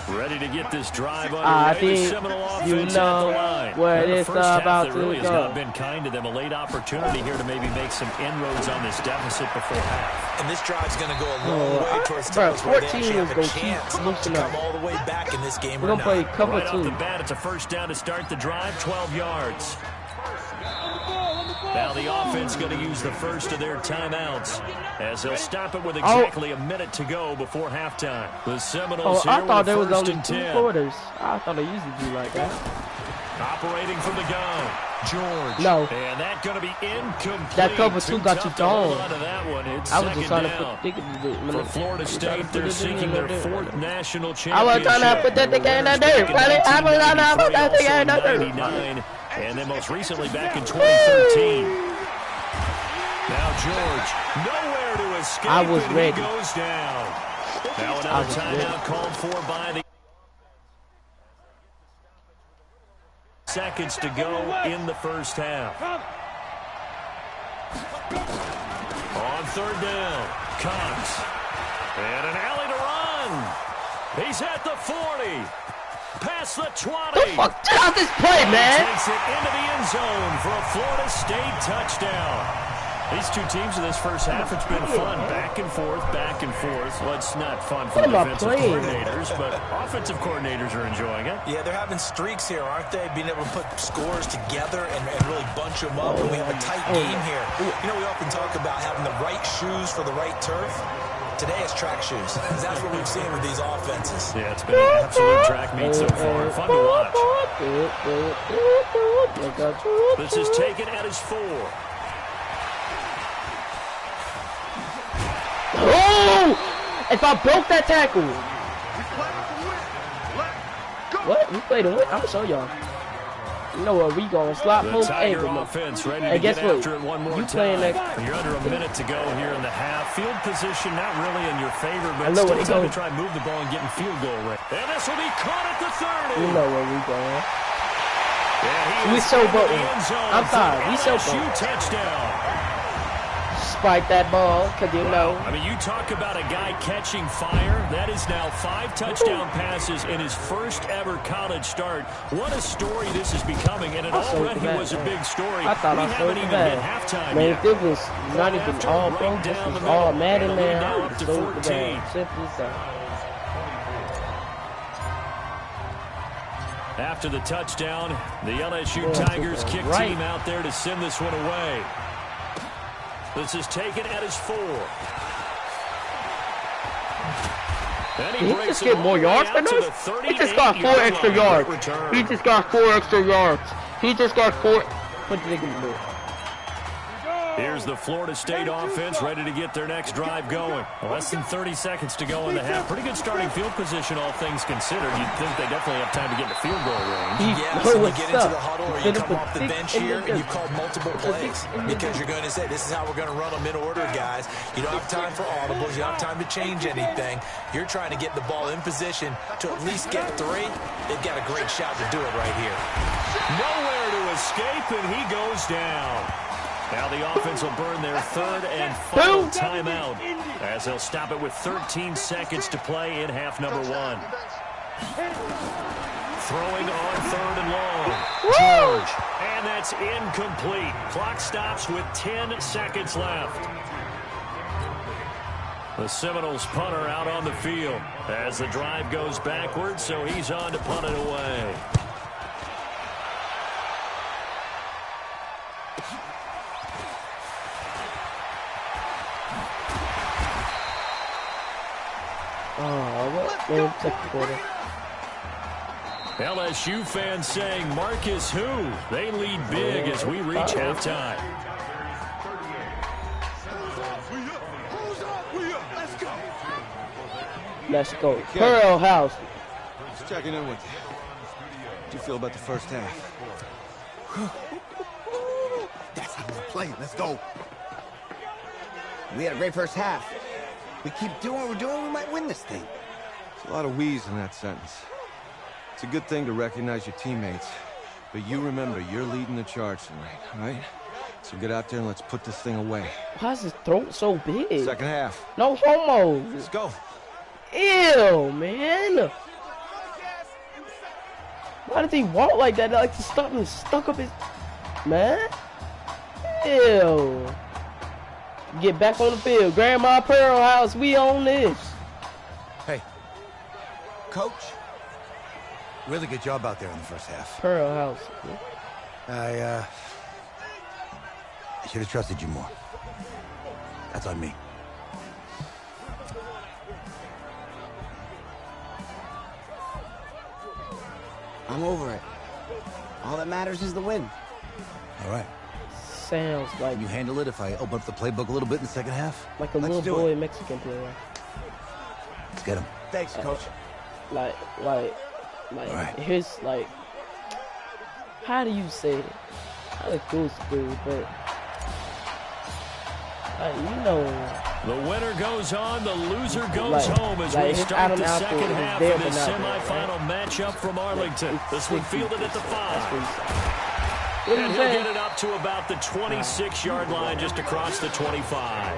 Ready to get this drive I underway. The think Seminole offense you at the know line. where And the it's first half about that to really has go. not been kind to them. A late opportunity here to maybe make some inroads on this deficit before half. And this drive's going to go a long way towards bro, Dallas, where they 14 actually is have gonna a chance keep loosening to up. come all the way back in this game. We're gonna play cover Right off 2. the bat, it's a first down to start the drive, 12 yards. Now the offense going to use the first of their timeouts as they'll stop it with exactly a minute to go before halftime. The Seminoles I here thought with there was first only and 2 10. quarters. I thought they usually do like that. Operating from the gun. George. No. And that going to be incomplete. That cover two got you gone. I was just trying to put for Florida State, they're seeking their 4th national championship. I was trying to put that thing in the dirt. I was trying to put that thing in the dirt. And then most recently back in 2013. Now George, nowhere to escape. I was ready. He goes down. Now another timeout called for by the seconds to go in the first half. On 3rd down, Cox. And an alley to run. He's at the 40. Past the 20. The fuck? Get out this play, man. Takes it into the end zone for a Florida State touchdown. These two teams in this first half, it's been fun. Back and forth, back and forth. Well, it's not fun for the defensive coordinators, but offensive coordinators are enjoying it. Yeah, they're having streaks here, aren't they? Being able to put scores together and really bunch them up. And we have a tight game here. You know, we often talk about having the right shoes for the right turf. Today it's track shoes. That's what we've seen with these offenses. Yeah, it's been an absolute track meet so far. Fun to watch. This is taken at his 4. Oh! If I broke that tackle. What? We played a win? I'm show y'all. You know what? We going slot post angle. And guess what? You playing that? You're under a minute to go here in the half. Field position not really in your favor, but still time to try and move the ball and get in field goal range. And this will be caught at the 30. You know where we going. Yeah, we so button. I'm sorry. We so button. Touchdown. Spike that ball, because you know. I mean, you talk about a guy catching fire. That is now 5 touchdown passes in his first ever college start. What a story this is becoming, and it already was a big story. I thought we haven't even bad. hit halftime man, yet. If it was not even all pro, this was all Madden, man. I Up was to so 14. bad. Simple as that. After the touchdown, the LSU Tigers kick team out there to send this one away. This is taken at his 4. And Did he just get more yards than us? He just got 4 extra yards. He just got 4 extra yards. He just got 4. What did they do? Here's the Florida State offense ready to get their next drive going. Less than 30 seconds to go in the half. Pretty good starting field position, all things considered. You'd think they definitely have time to get in the field goal range. Yeah, so you get into the huddle or you come off the bench here and you call multiple plays because you're going to say, this is how we're going to run them in order, guys. You don't have time for audibles. You don't have time to change anything. You're trying to get the ball in position to at least get 3. They've got a great shot to do it right here. Nowhere to escape, and he goes down. Now the offense will burn their 3rd and final timeout as they'll stop it with 13 seconds to play in half number 1. Throwing on 3rd and long. George. And that's incomplete. Clock stops with 10 seconds left. The Seminoles punter out on the field as the drive goes backwards, so he's on to punt it away. Second quarter. LSU fans saying, Marcus who? They lead big as we reach halftime. Let's go. Pearl House. Just checking in with you. How do you feel about the first half? That's how we're playing. Let's go. We had a great first half. We keep doing what we're doing, we might win this thing. There's a lot of wheeze in that sentence. It's a good thing to recognize your teammates. But you remember, you're leading the charge tonight, all right? So get out there and let's put this thing away. Why is his throat so big? Second half. No homo. Let's go. Ew, man. Why did he walk like that? Like he stuck up his... Man. Ew. Get back on the field. Grandma Pearl House, we own this. Hey. Coach. Really good job out there in the first half. Pearl House. I should have trusted you more. That's on me. I'm over it. All that matters is the win. All right. Sounds like... Can you handle it if I open up the playbook a little bit in the second half? Like a little boy Mexican player. Let's get him. Thanks, Coach. Like, right. Here's like... How do you say it? Not a cool school, but... you know... The winner goes on, the loser goes home as we start Adam the Apple second half there, of this but not semifinal matchup from Arlington. This one fielded at the 5. What And is he'll that? get it up to about the 26-yard line, just across the 25.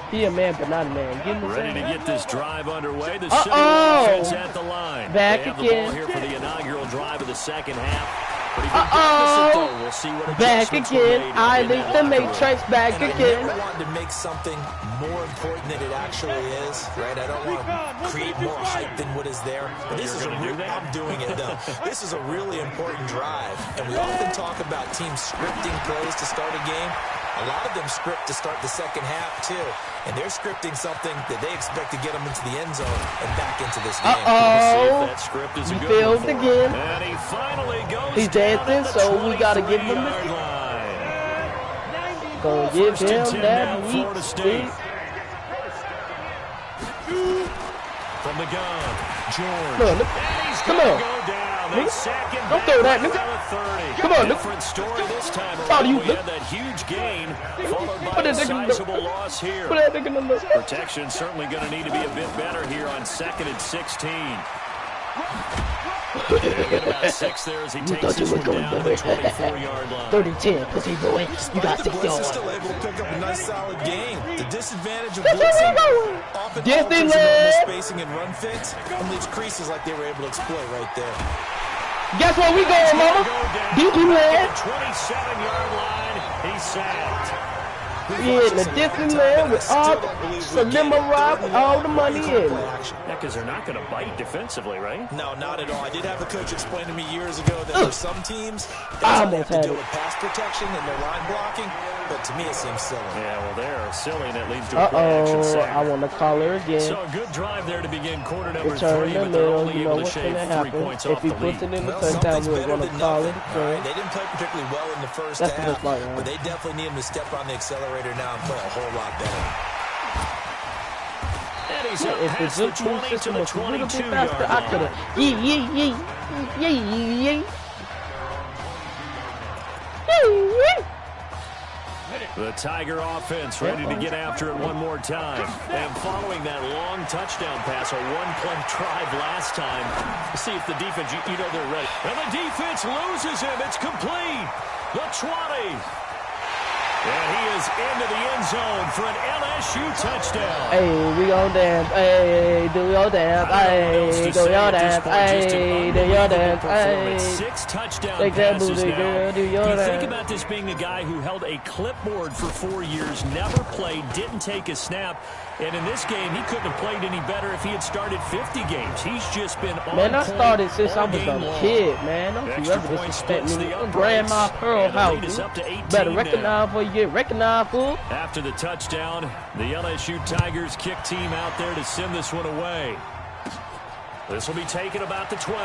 He a man, but not a man. Give him Ready to get this drive underway. The Uh-oh! Civil offense at the line. Back they have again. the ball here for the inaugural drive of the second half. Uh-oh! We'll see what Back again. I think the Matrix back and again. I never wanted to make something more important than it actually is, right? I don't want to create more hype than what is there. But this is I'm doing it though. This is a really important drive, and we often talk about teams scripting plays to start a game. A lot of them script to start the second half too, and they're scripting something that they expect to get them into the end zone and back into this game. Uh-oh. That script is a He good failed one for again. him. And he finally goes He's dancing, so we gotta give him the the... Gonna give him that meat stick. From the gun, George. Look, come on. Don't throw that, nigga. Come on, Different story this time How do around. you We had that huge gain, followed by a sizable loss here. Put that nigga in the... Protection certainly going to need to be a bit better here on 2nd and 16. Get about 6 there as he takes this one down to the 24-yard line. 30-10, pussy boy. You got 6 Blitz is yards. still able to pick up a nice solid gain. The disadvantage of blitzing often Yes, offers they an led. open spacing and run fits and leaves creases like they were able to exploit right there. Guess where we going, mama? DP land. 27-yard line, he's sacked. Yeah, in the Disneyland with all the cinema ride with all the money in. Yeah, because they're not going to bite defensively, right? No, not at all. I did have a coach explain to me years ago that for some teams, they have to deal with pass protection and their line blocking, but to me it seems silly. Yeah, well, they're silly, and it leads to a play-action sack. I want to call her again. So a good drive there to begin quarter number Return 3, the but they're middle, only you know able to what's shave going to 3 happen. points If off he the puts lead. it in the touchdown, we're going to call it. They didn't play particularly well in the first That's half, what it's like, but they definitely need him to step on the accelerator now and play a whole lot better. And he's Yeah, up if the past the jump move 20 to system the was a little bit 22-yard faster, I could line. have. The Tiger offense ready to get after it one more time. And following that long touchdown pass, a one-play drive last time. See if the defense, you know they're ready. And the defense loses him. It's complete. The 20. And he is into the end zone for an LSU touchdown. Hey, we gon' dance. Hey, do your dance. Hey, do your dance. Hey, do your dance. Hey. 6 touchdown Take that passes booty, now. girl. Do your You dance. think about this being a guy who held a clipboard for 4 years, never played, didn't take a snap, and in this game he couldn't have played any better if he had started 50 games. He's just been on Man, I point started since I all was game a long. kid, man. Don't you Extra ever point disrespect splits me. the uprights, Grandma Pearl and the House. lead is up to 18 Better now. recognize before you get recognized, fool. After the touchdown, the LSU Tigers kick team out there to send this one away. This will be taken about the 12.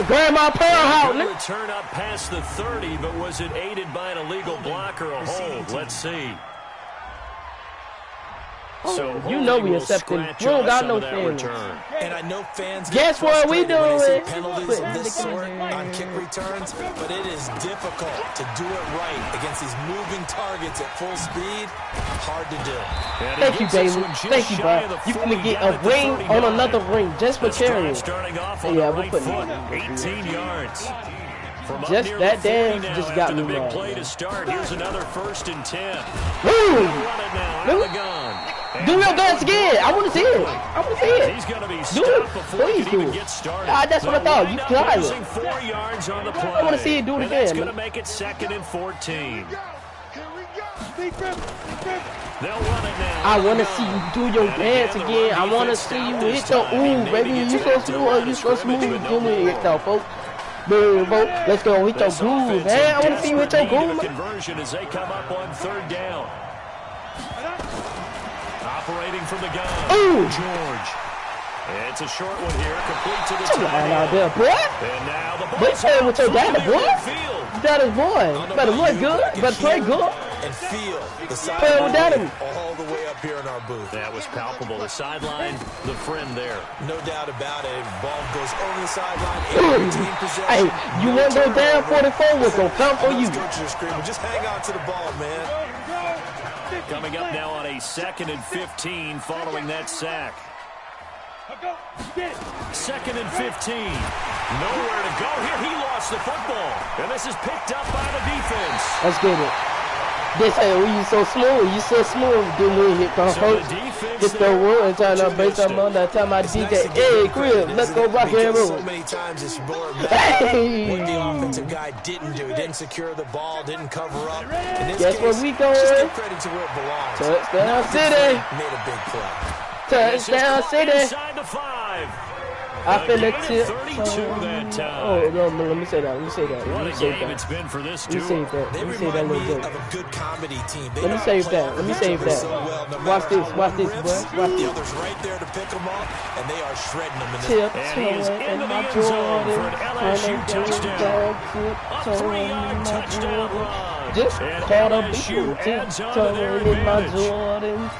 Grandma Pearl House. Good return up past the 30, but was it aided by an illegal block or a hold? Let's see. So You know we will accepting. scratch We don't off got some no of that feelings. return. And I know fans Guess get what we frustrated when they see doing? penalties of this sort on kick returns, but it is difficult to do it right against these moving targets at full speed. Hard to do. Thank you, baby. Thank you, bro. You finna get a ring on another ring just for carrying. Starting off on Yeah, the we're right putting foot, 18 yards. From up just near that the 30 dance now just after got me the big mad. play to start. Here's another 1st and 10. Woo! They'll run it now out of the gun. Do your dance again. I want to see it. I want to see it. He's going to be Do stopped it. before he Please can do even it. get started. Ah, that's what I thought. You They'll tried wind up it. losing 4 yards on the play. I want to see it do it And that's again. going to make it 2nd and 14. They'll run it now. I want to see you do your dance again. I want to see you hit your ooh, baby. You so smooth. You so smooth. Give me it, though, folks. Boom, boom. Let's go. Hit your groove, man. I want to see you hit your groove. Conversion as they come up on 3rd down. Operating from the gun. Ooh. George. It's a short one here, complete to the tight out there, boy. And now the ball. But playing with your daddy, boy. Daddy's boy. Better look good. Better play good. And feel the sideline with daddy all the way up here in our booth. That was palpable. The sideline, the friend there. No doubt about it. Ball goes over the sideline. Hey, you want to go down 44? What's going to count for you? Just hang on to the ball, man. Coming up now on a 2nd and 15 following that sack. 2nd and 15. Nowhere to go here. He lost the football. And this is picked up by the defense. Let's get it. They say, oh, you so smooth. You so smooth. Then we hit the host. Get the wood and turn up based on Monday. Tell my DJ, hey, crib, let's go rock and roll. So many times it's more hey. What the offensive guy didn't do. Didn't secure the ball. Didn't cover up. In this Guess case, where we going? Just give credit to where it belongs. Touchdown City. Made a big play. Touchdown City. Inside the 5. I feel it tip. 32 that time. Oh, no, let me say that. Let me say that. What a game it's been for this duo. Let me save that. Let me save that little joke. Of a good comedy team. Let me save that. Let me save that. Watch this. Watch this, boy. Watch The this. others right there to pick them up, and they are shredding them in this. Tip, And he is into the end zone for an LSU touchdown. A 3-yard touchdown run. Just And caught a LSU beat. adds on to their In my advantage. Jordans.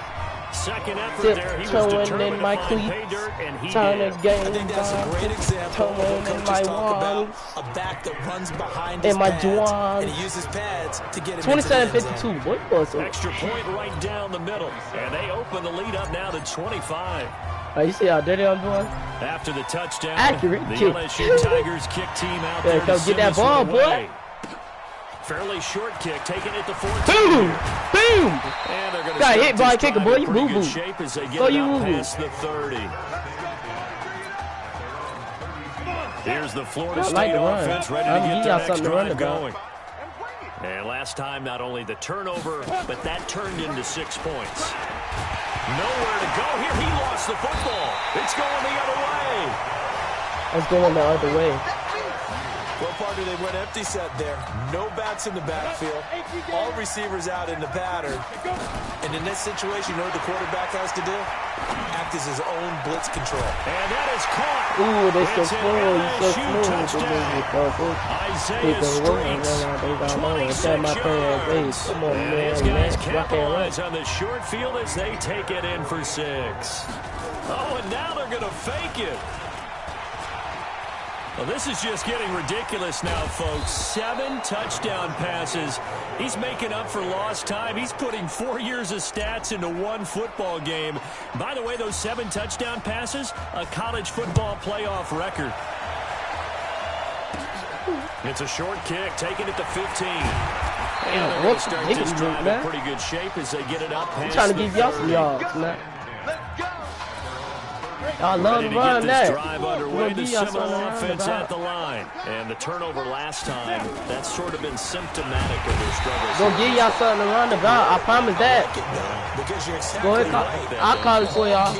Second effort there, he was determined in my to find cleats. pay dirt, and he Turn did. the game I think that's a great example of what in coaches my talk about. ones. A back that runs behind In his my pads, Juwan. and he uses pads to get him into the end zone. 27-52. What was it? Extra point right down the middle. And they open the lead up now to 25. Oh, you see how dirty I'm doing? After the touchdown, Accurate the kick. LSU Tigers kick team out Yeah, there go to get that send this ball, one boy. away. Fairly short kick, taking it to 14. Boom! Boom! And they're going to Got hit by a kicker, boy. You pretty boo-boo. good shape as they get Boy, it you out boo-boo. past the 30. Here's the Florida I like State the run. offense ready I'm to get giving their y'all next something to run drive about. going. And last time, not only the turnover, but that turned into 6 points. Nowhere to go here. He lost the football. It's going the other way. It's going the other way. Well, partner, they went empty set there. No backs in the backfield. All receivers out in the pattern. And in this situation, you know what the quarterback has to do? Act as his own blitz control. And that is caught. Ooh, they so It's an smooth. So LSU smooth. touchdown. Isaiah Streets, 26 yards. Come on, And man. these guys Rock and roll. capitalize on the short field as they take it in for 6. Oh, and now they're going to fake it. Well, this is just getting ridiculous now, folks. 7 touchdown passes. He's making up for lost time. He's putting 4 years of stats into one football game. By the way, those 7 touchdown passes, a college football playoff record. It's a short kick, taking it to 15. And they're going to start this drive in pretty good shape as they get it up past I'm trying to give y'all some yards, man. I love to run that. Drive underway, the Seminole offense at the line. And the turnover last time, that's sort of been symptomatic of their struggles. Gonna give y'all something to run about. I promise that. Go ahead, I'll call it for y'all.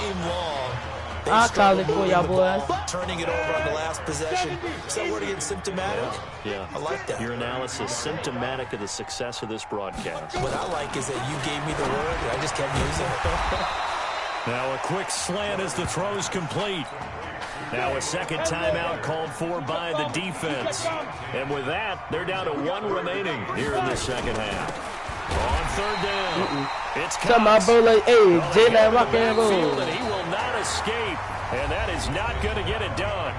I'll call it for y'all, boys. Turning it over on the last possession. Is that word again, symptomatic? Yeah. I like that. Your analysis, symptomatic of the success of this broadcast. What I like is that you gave me the word, and I just kept using it. Now a quick slant as the throw's complete. Now a second timeout called for by the defense. And with that, they're down to 1 remaining here in the second half. On third down, it's Cox. Hey, J-Line rock and roll. And he will not escape. And that is not going to get it done.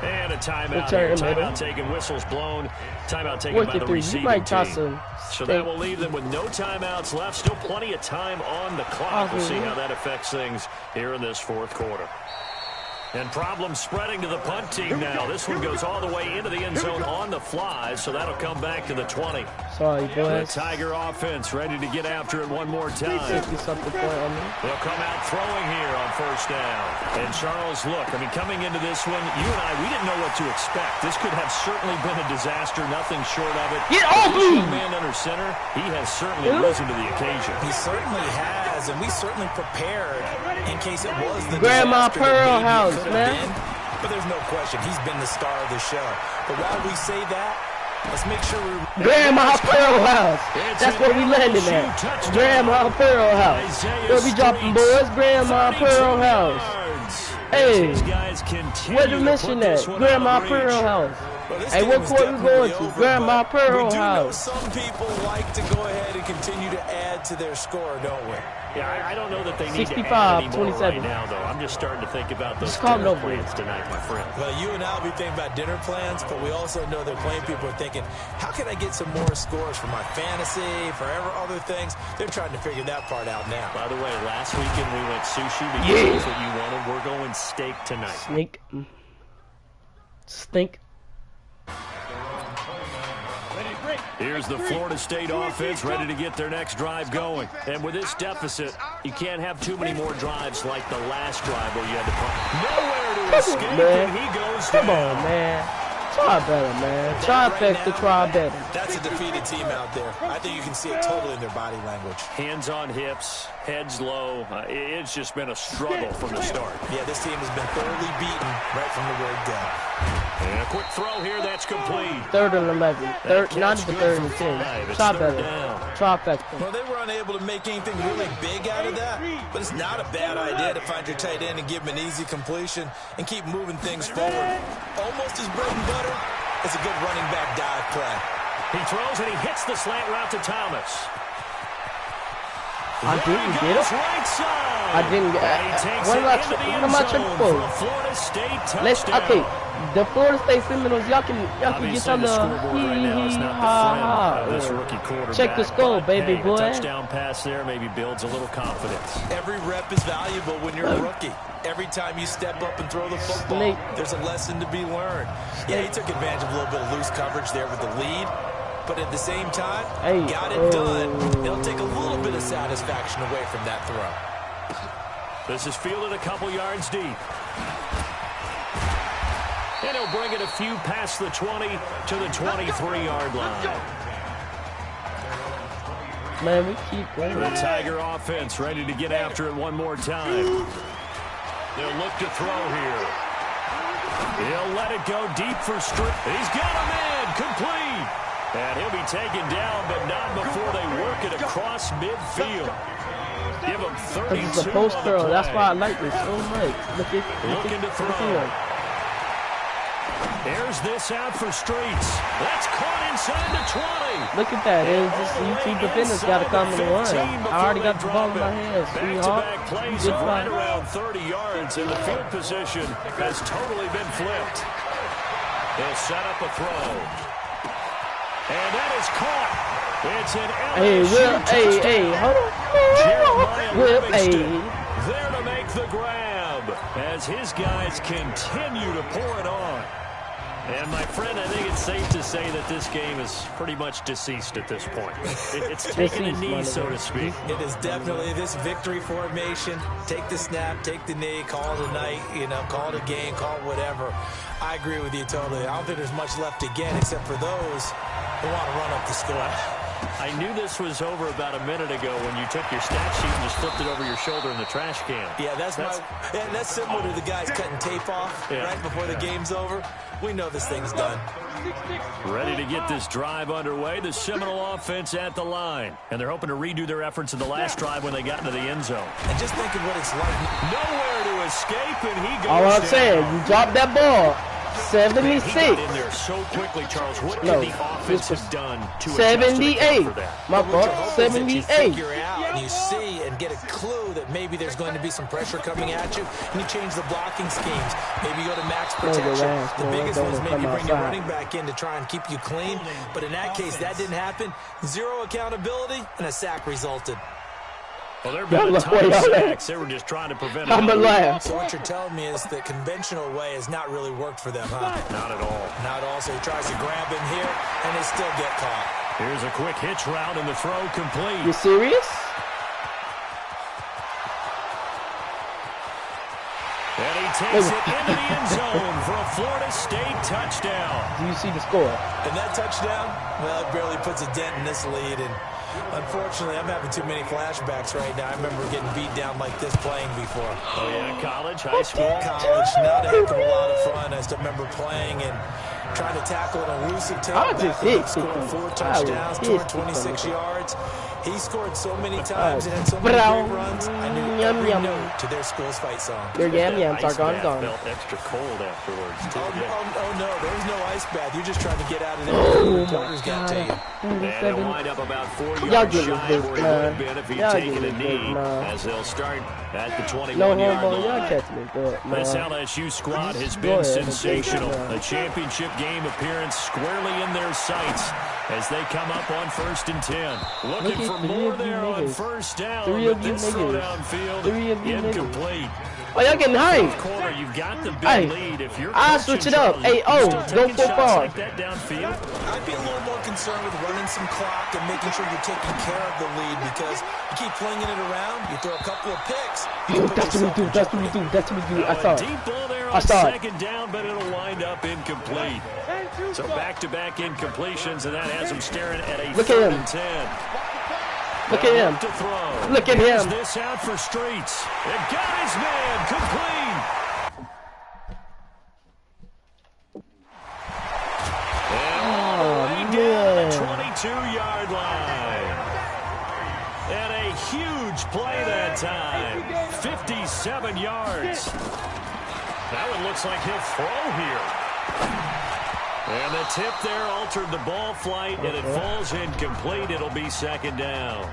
And a timeout here. Timeout taken, whistles blown. Timeout taken by the receiving team. So that will leave them with no timeouts left. Still plenty of time on the clock. We'll see how that affects things here in this fourth quarter. And problems spreading to the punt team now. This one goes all the way into the end zone on the fly, so that'll come back to the 20. Sorry, boys. The Tiger offense ready to get after it one more time. 50-something point on me. They'll come out throwing here on first down. And Charles, look, I mean, coming into this one, you and I, we didn't know what to expect. This could have certainly been a disaster, nothing short of it. Get off me! Man under center, he has certainly risen to the occasion. He certainly has, and we certainly prepared in case it was the Grandma Pearl house, man. But there's no question, he's been the star of the show. But while we say that, let's make sure we... Grandma Pearl house. That's where we landed at. Grandma Pearl house. Where we dropping, boys? Grandma Pearl house. Hey, his guys continue where the mission at? Grandma Pearl house. Hey, what court we going to? Grandma Pearl house. Some people like to go ahead and continue to add to their score, don't we? Yeah, I don't know that they need to add any more 65-27 right now, though. I'm just starting to think about those Just call it dinner over. plans tonight, my friend. Well, you and I will be thinking about dinner plans, but we also know that playing people are thinking, how can I get some more scores for my fantasy, for other things? They're trying to figure that part out now. By the way, last weekend we went sushi because that's what you wanted. We're going steak tonight. Snake. Stink. Here's the Florida State offense ready to get their next drive going. And with this deficit, you can't have too many more drives like the last drive where you had to punt. Nowhere to escape, and he goes down. Come on, man. Try better, man. Try to try better. That's a defeated team out there. I think you can see it totally in their body language. Hands on hips, heads low. It's just been a struggle from the start. Yeah, this team has been thoroughly beaten right from the word go. And a quick throw here, that's complete. 3rd and 11. Not even 3rd and 10. Try better. Try better. Well, they were unable to make anything really big out of that, but it's not a bad idea to find your tight end and give him an easy completion and keep moving things forward. Almost as bread and butter as a good running back dive play. He throws and he hits the slant route to Thomas. I didn't get it. Right side. I didn't get it. What am I checking for? Let's, okay. The Florida State Seminoles, y'all can get on the check the score, baby boy. Touchdown pass there maybe builds a little confidence. Every rep is valuable when you're a rookie. Every time you step up and throw the football, there's a lesson to be learned. Yeah, he took advantage of a little bit of loose coverage there with the lead, but at the same time, got it done. It'll take a little bit of satisfaction away from that throw. This is fielded a couple yards deep. And he'll bring it a few past the 20 to the 23-yard line. Man, we keep going. The Tiger offense ready to get after it one more time. They'll look to throw here. He'll let it go deep for Strick. He's got a man complete. And he'll be taken down, but not before they work it across midfield. Give him 32 This is a post throw. That's why I like this so much. Looking to throw. There's this out for Streets. That's caught inside the 20. Look at that. It's just YouTube defenders got to come in the line. I already got the ball in my hands. Back-to-back plays of right around 30 yards, and the field position has totally been flipped. They'll set up a throw. And that is caught. It's an LSU touchdown. Hold on. There to make the grab as his guys continue to pour it on. And, my friend, I think it's safe to say that this game is pretty much deceased at this point. It's taking a knee, so to speak. It is definitely this victory formation. Take the snap, take the knee, call it a night, call it a game, call it whatever. I agree with you totally. I don't think there's much left to get except for those who want to run up the score. I knew this was over about a minute ago when you took your stat sheet and just flipped it over your shoulder in the trash can. Yeah, that's similar to the guys cutting tape off right before the game's over. We know this thing's done. Ready to get this drive underway. The Seminole offense at the line. And they're hoping to redo their efforts in the last drive when they got into the end zone. And just think of what it's like. Nowhere to escape, and he goes All I'm down. saying, you dropped that ball. 76. He got in there so quickly, Charles. What could the offense have done to 78. For that? My fault. 78. You figure out and you see and get a clue that maybe there's going to be some pressure coming at you, and you change the blocking schemes. Maybe you go to max protection. The biggest one's maybe bring your running back in to try and keep you clean. But in that case, that didn't happen. Zero accountability, and a sack resulted. Well, there have been a ton of sacks. They were just trying to prevent it. So what you're telling me is the conventional way has not really worked for them, huh? Not at all. Not at all. So he tries to grab him here, and they still get caught. Here's a quick hitch route, and the throw complete. You serious? And he takes it into the end zone for a Florida State touchdown. Do you see the score? And that touchdown, well, it barely puts a dent in this lead. And unfortunately, I'm having too many flashbacks right now. I remember getting beat down like this playing before. Oh, yeah, college, high school? College, not a heck of a lot of fun. I still remember playing, and trying to tackle an elusive I tailback just who hit could score 50. 4 touchdowns, 226 yards. He scored so many times and had so many great runs. I knew every note to their school's fight song. Their yams are gone. Felt extra cold afterwards, too. Oh, no, there was no ice bath. You're just trying to get out of there. Oh, Reporters got to you. And they'll wind up about 4 yards shy of where he would have been if he'd taken a knee, as they'll start at the 21-yard line. This LSU squad has been sensational. A championship game appearance squarely in their sights as they come up on 1st and 10. Looking for more there on 1st down, but this throw downfield incomplete. Oh, y'all getting hyped. Quarter, you've got the big lead. If you're I'll switch it up. Hey, oh, go for far. Like that downfield. I'd be a little more concerned with running some clock and making sure you're taking care of the lead, because you keep flinging it around, you throw a couple of picks. That's what we do. That's what we do. That's what we do. I saw it. Deep ball there on second down, but it'll wind up incomplete. So back-to-back incompletions, and that has him staring at a Look at him. 10. Look at him. To throw. Look at him. This out for Streets. It got his man complete. And down the 22-yard line. And a huge play that time. 57 yards. That one looks like he'll throw here. And the tip there altered the ball flight, and it falls incomplete. It'll be second down.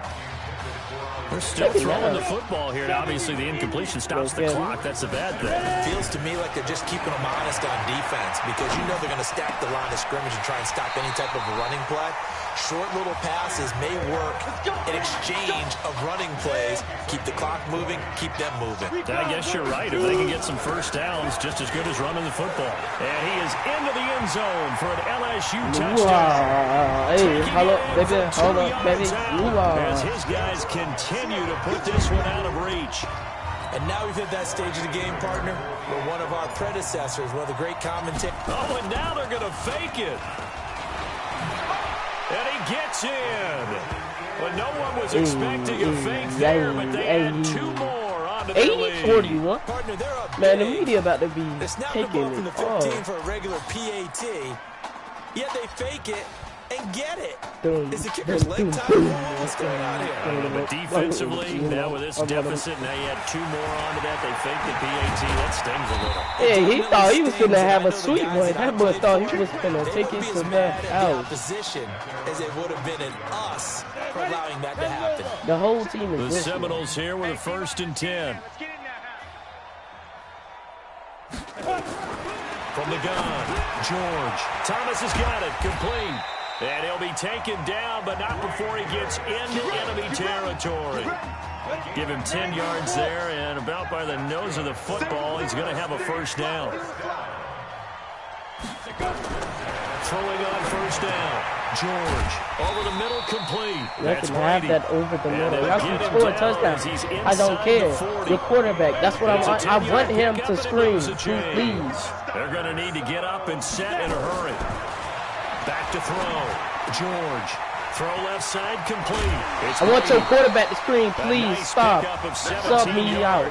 They're still throwing the football here, and obviously the incompletion stops the clock. That's a bad thing. It feels to me like they're just keeping them honest on defense, because you know they're going to stack the line of scrimmage and try and stop any type of a running play. Short little passes may work in exchange of running plays. Keep the clock moving, keep them moving. I guess you're right. If they can get some first downs, just as good as running the football. And he is into the end zone for an LSU touchdown. Hey, hold up, baby. As his guys continue to put this one out of reach. And now we've hit that stage of the game, partner, where one of our predecessors, one of the great commentators. Oh, and now they're going to fake it. And he gets in. But no one was expecting a fake there, but they had two more onto their lead. 41. Partner, they're up Man, the big. media about to be They snap taking the ball from the 15 it. for a regular PAT, yet they fake it and get it. Is the kicker's leg time? What's going on here? But defensively, now with this deficit, now you had two more onto that. They faked the PAT. That stings a little. Yeah, he thought he was going to have a sweet one. That boy thought he was going to take it to that out. Opposition, as it would have been in us for allowing that to happen. The whole team is The listening. Seminoles here with a 1st and 10. From the gun, George. Thomas has got it, complete. And he'll be taken down, but not before he gets into enemy territory. Give him 10 yards there, and about by the nose of the football, he's going to have a first down. Throwing on first down. George, over the middle, complete. That's have that over the middle. Y'all can score a touchdown. I don't care. Your quarterback. That's what I want him to scream. Please. They're going to need to get up and set in a hurry. Back to throw. George. Throw left side, complete. I want your quarterback to scream, please stop. Sub me out.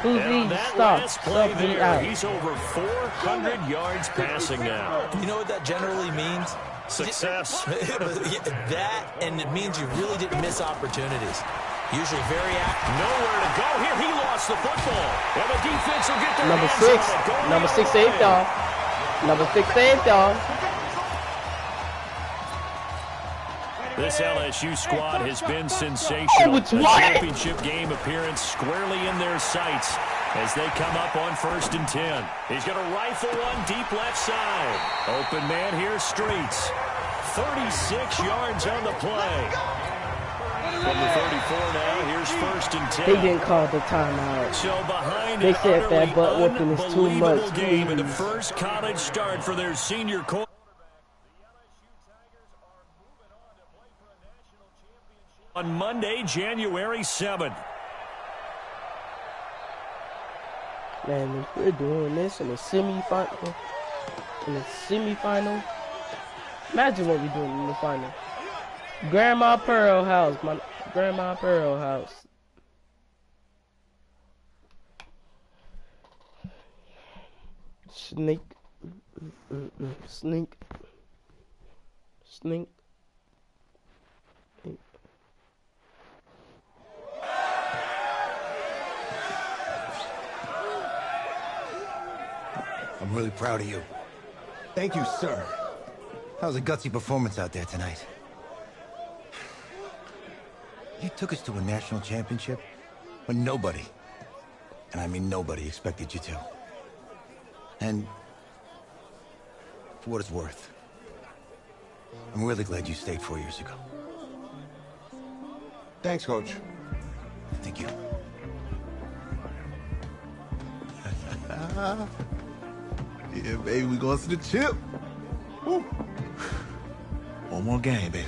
Please stop. Sub me out. He's over 400 yards passing now. You know what that generally means? Success. That, and it means you really didn't miss opportunities. Usually very active. Nowhere to go here. He lost the football. And the defense will get their Number hands 6. on it. Number 6 saved y'all. Number 6 saved y'all. This LSU squad has been sensational. Oh, it's a what? championship game appearance squarely in their sights as they come up on 1st and 10. He's going to rifle one deep left side. Open man here, Streets. 36 yards on the play. From the 34 now, here's 1st and 10. They didn't call the timeout. So behind They said that butt whooping is too much. Game in the first college start for their senior quarterback. On Monday, January 7th. Man, if we're doing this in the semifinal, imagine what we're doing in the final. Grandma Pearl house, my Grandma Pearl house. Snake. Snink. Snink. I'm really proud of you. Thank you, sir. That was a gutsy performance out there tonight. You took us to a national championship when nobody, and I mean nobody, expected you to. And for what it's worth, I'm really glad you stayed 4 years ago. Thanks, Coach. Thank you. Yeah, baby, we going to the chip. Woo. One more game, baby.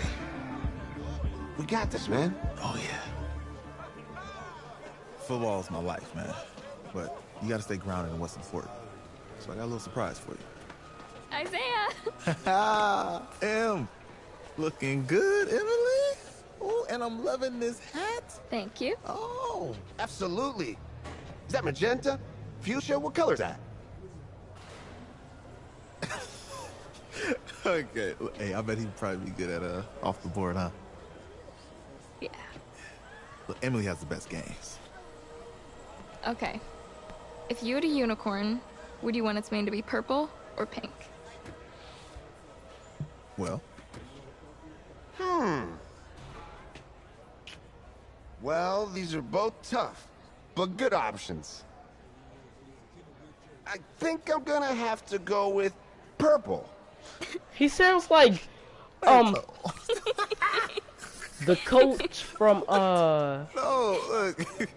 We got this, man. Oh, yeah. Football is my life, man. But you got to stay grounded in what's important. So I got a little surprise for you. Isaiah! Em, looking good, Emily. Oh, and I'm loving this hat. Thank you. Oh, absolutely. Is that magenta? Fuchsia? What color's that? Okay. Hey, I bet he'd probably be good at off the board, huh? Yeah. Look, Emily has the best games. Okay. If you had a unicorn, would you want its mane to be purple or pink? Well? Well, these are both tough, but good options. I think I'm gonna have to go with purple. He sounds like the coach from No, look.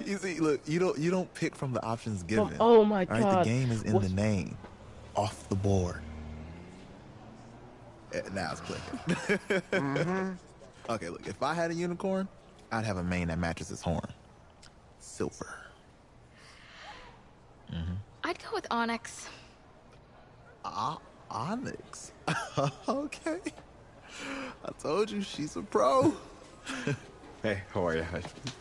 You see, look, you don't pick from the options given. Oh my God. God. The game is in the name. Off the board. Now it's clicking. Okay, look, if I had a unicorn, I'd have a mane that matches his horn. Silver. I'd go with Onyx. Onyx? Okay. I told you, she's a pro. Hey, how are you?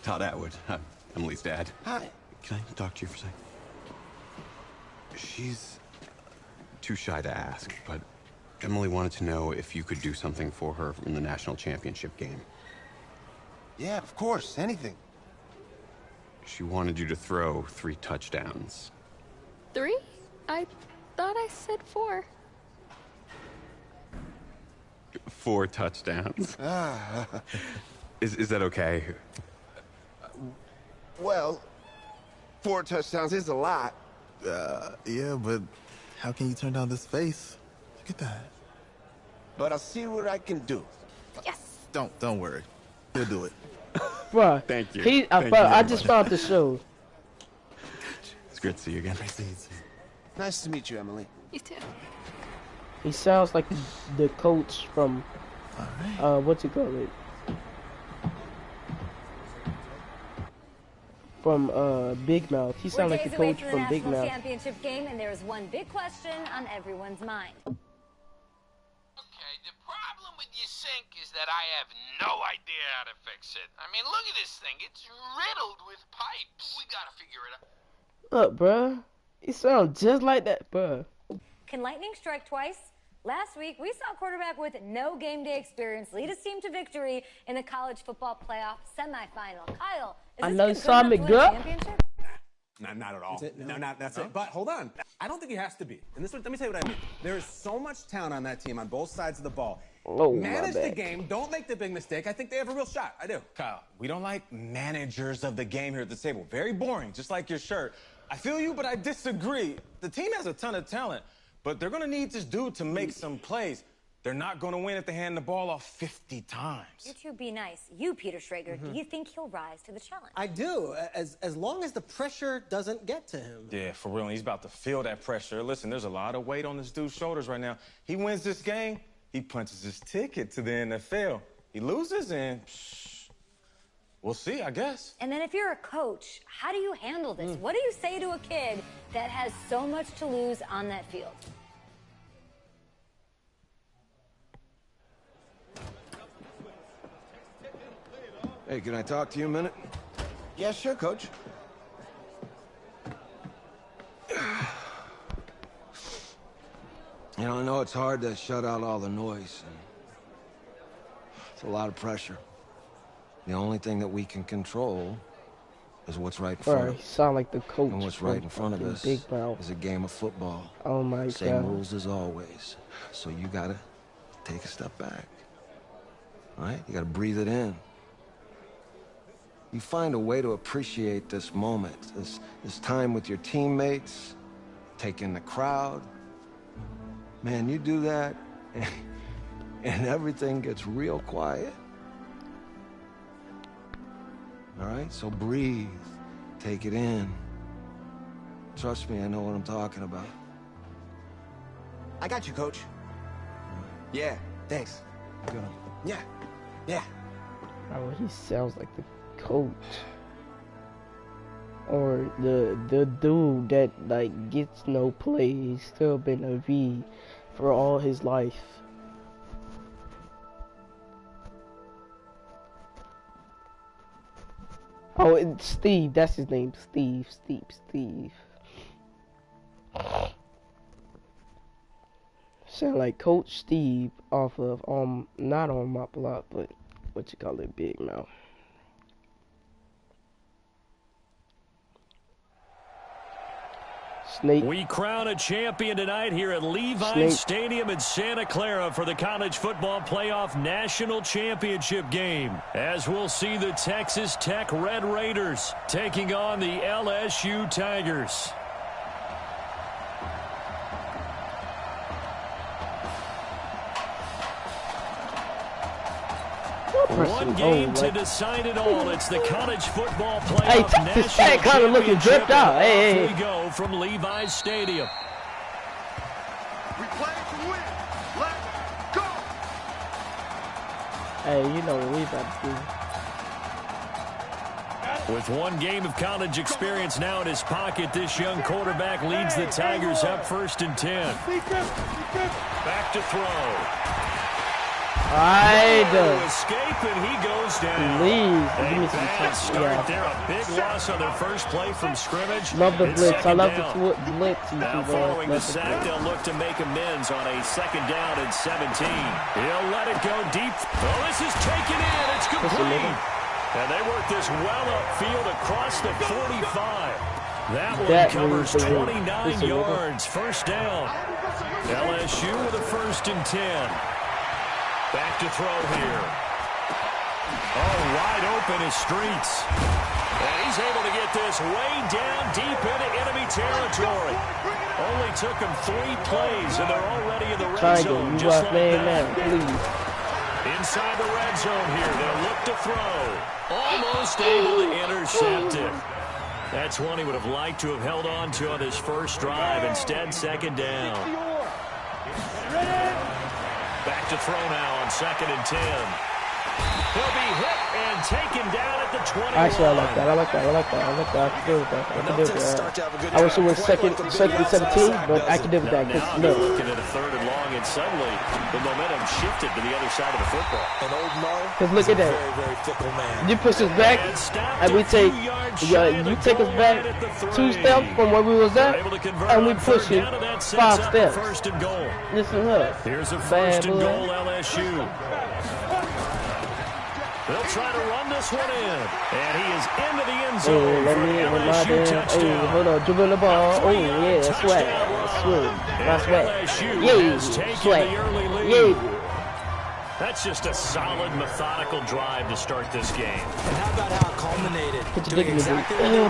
Todd Atwood. I'm Emily's dad. Hi. Can I talk to you for a second? She's too shy to ask, but Emily wanted to know if you could do something for her in the national championship game. Yeah, of course. Anything. She wanted you to throw 3 touchdowns. 3? I thought I said 4. 4 touchdowns. Is that okay? Well, 4 touchdowns is a lot. Yeah, but how can you turn down this face? Look at that. But I'll see what I can do. Yes. Don't worry. He'll do it. Bruh. Thank you. I just found the show. It's great to see you again. Nice to meet you, Emily. You too. He sounds like the coach from what's it called? From Big Mouth. He sounds like the coach from Big Mouth. Championship game, and there is one big question on everyone's mind. Okay, the problem with your sink is that I have no idea how to fix it. I mean, look at this thing. It's riddled with pipes. We gotta figure it out. Look, bruh. He sounds just like that, bruh. Can lightning strike twice? Last week, we saw a quarterback with no game day experience lead his team to victory in the college football playoff semifinal. Kyle, is this good enough to win a championship? Not at all. No, that's it. But hold on. I don't think he has to be. And let me tell you what I mean. There is so much talent on that team on both sides of the ball. Manage the game. Don't make the big mistake. I think they have a real shot. I do. Kyle, we don't like managers of the game here at the table. Very boring, just like your shirt. I feel you, but I disagree. The team has a ton of talent, but they're going to need this dude to make some plays. They're not going to win if they hand the ball off 50 times. You two be nice. You, Peter Schrager, do you think he'll rise to the challenge? I do, as long as the pressure doesn't get to him. Yeah, for real. He's about to feel that pressure. Listen, there's a lot of weight on this dude's shoulders right now. He wins this game, he punches his ticket to the NFL. He loses, and we'll see, I guess. And then if you're a coach, how do you handle this? What do you say to a kid that has so much to lose on that field? Hey, can I talk to you a minute? Yeah, sure, Coach. You know, I know it's hard to shut out all the noise. It's a lot of pressure. The only thing that we can control is what's right in front of us. You sound like the coach. And what's right in front of us Big Mouth. is a game of football. Oh my Same God. rules as always. So you gotta take a step back. All right? You gotta breathe it in. You find a way to appreciate this moment, this time with your teammates, take in the crowd. Man, you do that, and everything gets real quiet. All right? So breathe. Take it in. Trust me, I know what I'm talking about. I got you, Coach. Yeah, thanks. Good. Yeah, yeah. Oh, he sounds like the coach. Or the dude that like gets no play. He's still been a V for all his life. Oh, it's Steve. That's his name. Steve. Sound like Coach Steve off of not On My Block, but what you call it, Big Mouth. Snake. We crown a champion tonight here at Levi Stadium in Santa Clara for the College Football Playoff National Championship game. As we'll see the Texas Tech Red Raiders taking on the LSU Tigers. One game to decide it all. It's the College Football Playoff National kind of looking dripped out. Hey, we go from Levi's Stadium. We play to win. Let's go. Hey, you know what we about to do. With one game of college experience now in his pocket, this young quarterback leads the Tigers up 1st and 10. Back to throw. Escape, and he goes down. Please, give me some bad start there. A big loss on their first play from scrimmage. Love the blitz. I love the blitz. Now following the sack, they'll look to make amends on a 2nd down and 17. He'll let it go deep. Oh, this is taken in. It's complete. And they work this well upfield across the 45. That one covers 29 yards. 1st down. LSU with a 1st and 10. Back to throw here. Oh, wide open is Streets. And he's able to get this way down deep into enemy territory. Only took him 3 plays, and they're already in the red zone. Just like that. Inside the red zone here, they'll look to throw. Almost able to intercept it. That's one he would have liked to have held on to on his first drive. Instead, 2nd down. Back to throw now on 2nd and 10. He'll be hit and taken down at the 21. Actually, I like that. I can deal with that. I wish it was second and 17, but I can deal with that. Now they're looking at a 3rd and long, and suddenly the momentum shifted to the other side of the football. And old Mo, because look at that. Very fickle man. You push us back, and we take, you take us back 2 steps from where we was at, and we push it 5 steps. Listen up. Here's a 1st and goal, LSU. They'll try to run this one in. And he is into the end zone for an LSU touchdown. Hold on, dribbling the ball. Oh, yeah, swag. That's swag. Yeah, swag. Yeah. That's just a solid, methodical drive to start this game. And how about how it culminated? Doing exactly what they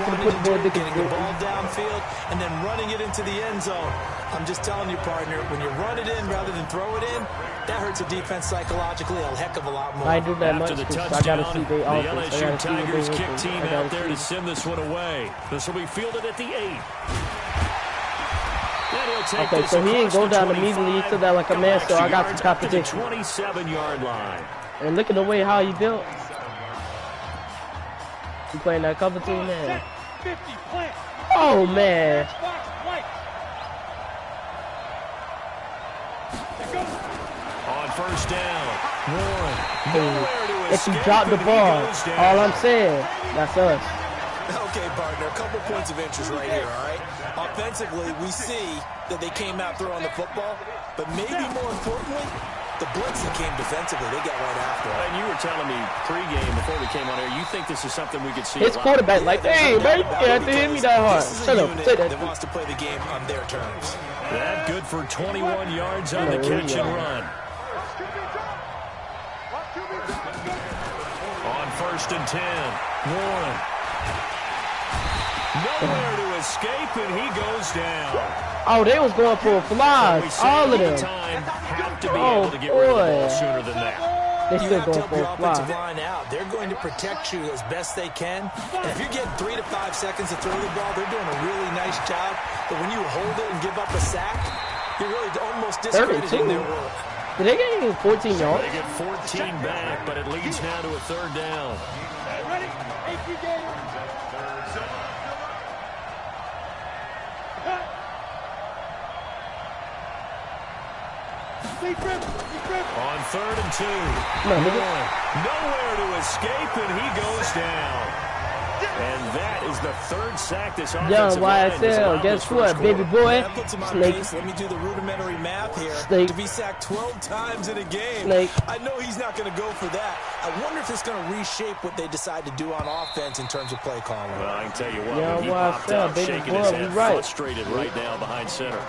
wanted to do, getting the ball downfield, and then running it into the end zone. I'm just telling you, partner, when you run it in rather than throw it in, that hurts a defense psychologically a heck of a lot more. I do that much because I gotta see the offense. The LSU Tigers kick team out there to send this one away. This will be fielded at the 8. Okay, so he ain't go down immediately. He took that like a man, so I got some competition. 27-yard line. And look at the way how he built. He playing that cover team, man. Oh, man. On 1st down. Warren. If he dropped the ball, all I'm saying, that's us. Okay, partner, a couple points of interest right here, all right? Offensively, we see that they came out throwing the football, but maybe more importantly, the blitzing came defensively. They got right after it. And you were telling me pregame before we came on air, you think this is something we could see his quarterback like, hey, man, you can't have to hit me that hard. Shut up, say that. That wants to play the game on their terms. That good for 21 yards on the catch and run. On 1st and 10, Warren. Nowhere to escape, and he goes down. Oh, they was going for flies, all of them. Have to be able to get rid of the ball sooner than that. They still going for a fly. Line out. They're going to protect you as best they can. And if you're getting 3 to 5 seconds to throw the ball, they're doing a really nice job. But when you hold it and give up a sack, you're really almost discrediting their work. Did they get 14 yards? They get 14 back, but it leads now to a 3rd down. Ready? On 3rd and 2, nowhere to escape, and he goes down. And that is the 3rd sack this offensive line has allowed. Guess what, baby boy? Snake. Let me do the rudimentary math here. Snake. To be sacked 12 times in a game, Snake. I know he's not going to go for that. I wonder if it's going to reshape what they decide to do on offense in terms of play calling. Well, I can tell you what, he popped out shaking his head, frustrated right now behind center.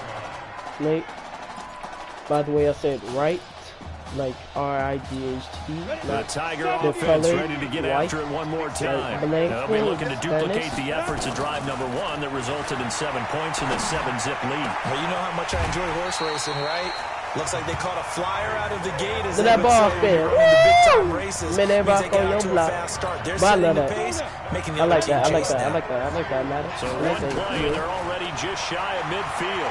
Snake. By the way, I said right, like R-I-G-H-T. The Tiger offense ready to get after it one more time. They'll be looking to duplicate the efforts of drive number 1 that resulted in 7 points in the 7-zip lead. Well, you know how much I enjoy horse racing, right? Looks like they caught a flyer out of the gate as that ball spin. Man, everybody on your block. I love that. I like that. I like that, Madden. So one play, and they're already just shy of midfield.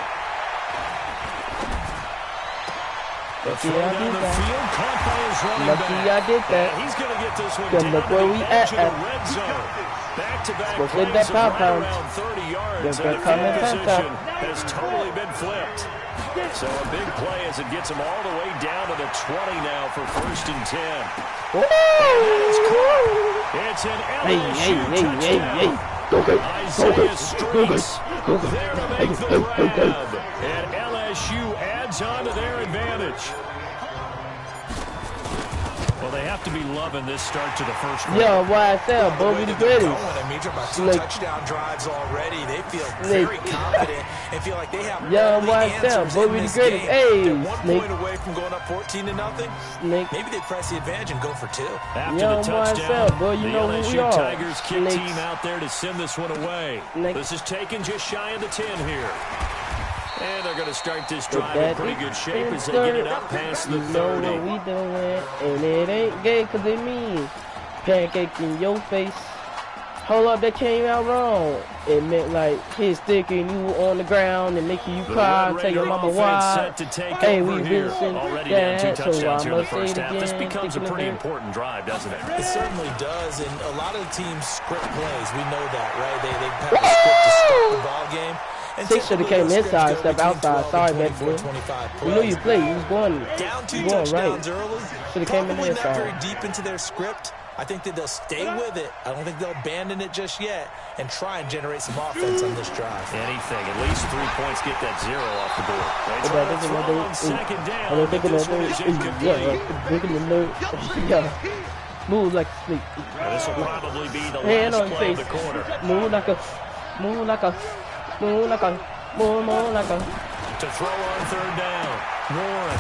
The throw down the field, caught by his running back. I did that. Yeah, he's going to get this one down look where we at the red zone. Back-to-back plays that of right around 30 yards, and the field position has totally been flipped. So a big play as it gets him all the way down to the 20 now for 1st and 10. It's an LSU touchdown. Isaiah Streets there to make the grab. And LSU adds on to their advantage. Well, they have to be loving this start to the first quarter. Yo, YSL, boy, we the greatest. I mean, about 2 touchdown drives already. They feel very confident and feel like they have all the answers boy, we in the this greatest. game. Hey, They're 1 point away from going up 14-0. Snake. Maybe they press the advantage and go for 2. After the touchdown, boy, you the know who we LSU are. Tigers kick team out there to send this one away. This is taken just shy of the 10 here. And they're going to start this drive in pretty good shape as they get it up past the 30. You know what we doing, and it ain't gay because it means pancake in your face. Hold up, that came out wrong. It meant like his sticking you on the ground and making you cry and tell your mama why. Hey, we been already down 2 touchdowns here in the first half. This becomes a pretty important drive, doesn't it? It certainly does, and a lot of the teams script plays. We know that, right? They have a script to start the ball game. And 6 should have came inside, step outside. Sorry, back boy. We knew you played. You was going, down 2 going touchdowns right. early. Should have came in Probably inside. not very deep into their script. I think that they'll stay with it. I don't think they'll abandon it just yet and try and generate some offense on this drive. Anything. At least 3 points get that 0 off the board. They try to throw on 2nd down, but this one is incomplete. Yeah. Move like a snake. This will probably be the last play of the quarter. Move like a Move like a, move like a, move like a. To throw on third down. Warren.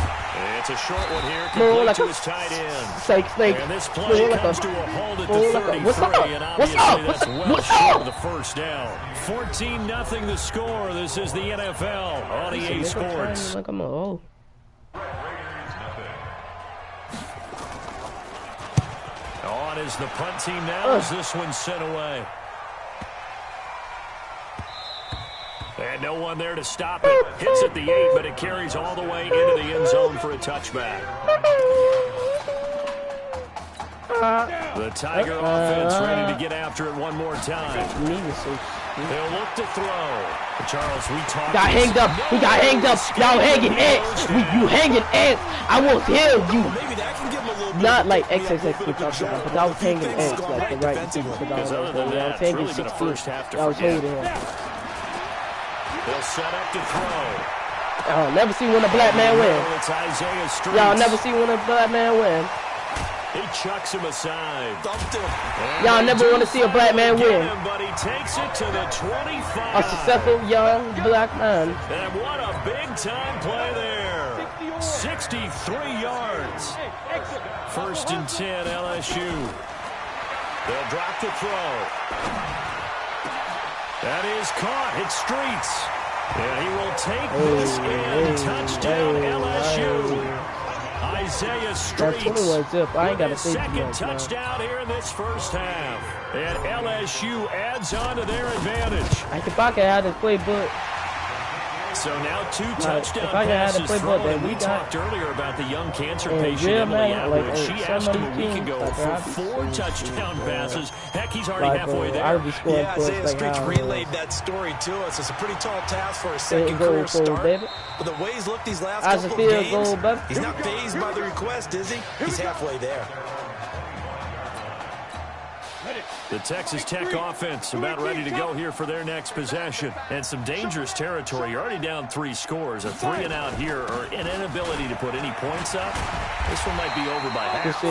It's a short one here. Move like to a his tight end. snake. And this play comes to a hold at the 33, What's up? and obviously that's well What's short up? of the first down. 14-0 the score. This is the NFL on EA Sports. Like I'm on is the punt team now as this one's sent away. And no one there to stop it. Hits at the 8, but it carries all the way into the end zone for a touchback. The Tiger offense ready to get after it one more time. They'll look to throw. Charles, we talked. Got hanged up. He got hanged up. Y'all hanging ants. You hanging ants. I will hear you. Not like XXX we talked about, but I was hanging ants like the right people. I was hanging 6 feet. I was holding him. They'll set up to throw. Y'all never see when a black man win. Y'all never see when a black man win. He chucks him aside. Y'all never want to see a black man win. But he takes it to the 25. A successful young black man. And what a big time play there. 63 yards. First and 10 LSU. They'll drop to throw. That is caught. Hit Streets. And he will take this in. Touchdown LSU. Isaiah Streets. I ain't got to second touchdown here in this first half. And LSU adds on to their advantage. I can pocket out his playbook. So now 2 touchdown passes thrown, and we talked earlier about the young cancer patient Emily Atwood. She asked him a week ago for 4 touchdown passes. Heck, he's already halfway there. Yeah, Isaiah Streets relayed that story to us. It's a pretty tall task for a second career start. But the way he's looked these last couple of games, he's not fazed by the request, is he? He's halfway there. The Texas Tech offense about ready to go here for their next possession. And some dangerous territory. You're already down 3 scores. A 3 and out here or an inability to put any points up. This one might be over by half.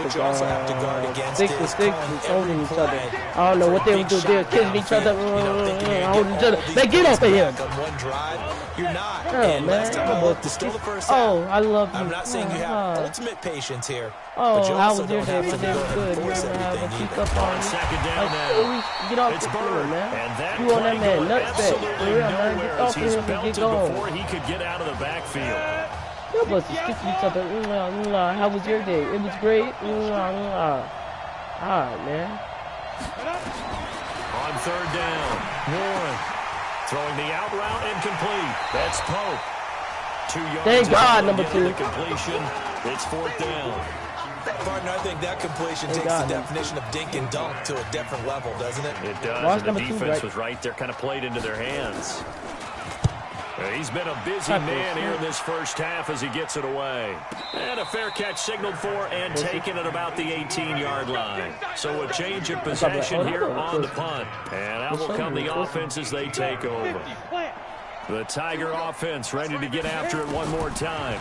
Which you also have to guard against 6 to 6 holding each other. I don't know what they would do. They're kissing each other, holding each other. Man, get off of here. One drive, you're not. Oh, man. Still the first oh, I love you. I'm not saying you have ultimate patience here. Oh, but you how also was your don't day? have to My day was good. You don't have a keep up on me. Second down now. Get off the field, man. You on that man nutsack. For real, man. Get off of him and get going. Before he could get out of the backfield. Y'all must be kissing each other. How was your day? It was great. Alright, man. On third down, Warren throwing the out route incomplete. That's Pope. 2 yards. Thank God, number 2. Completion. It's 4th down. Partner, I think that completion takes the definition of dink and dunk to a different level, doesn't it? It does, and the defense was right there, kind of played into their hands. He's been a busy man here in this first half as he gets it away. And a fair catch signaled for and taken at about the 18-yard line. So a change of possession here on the punt. And out will come the offense as they take over. The Tiger offense ready to get after it one more time.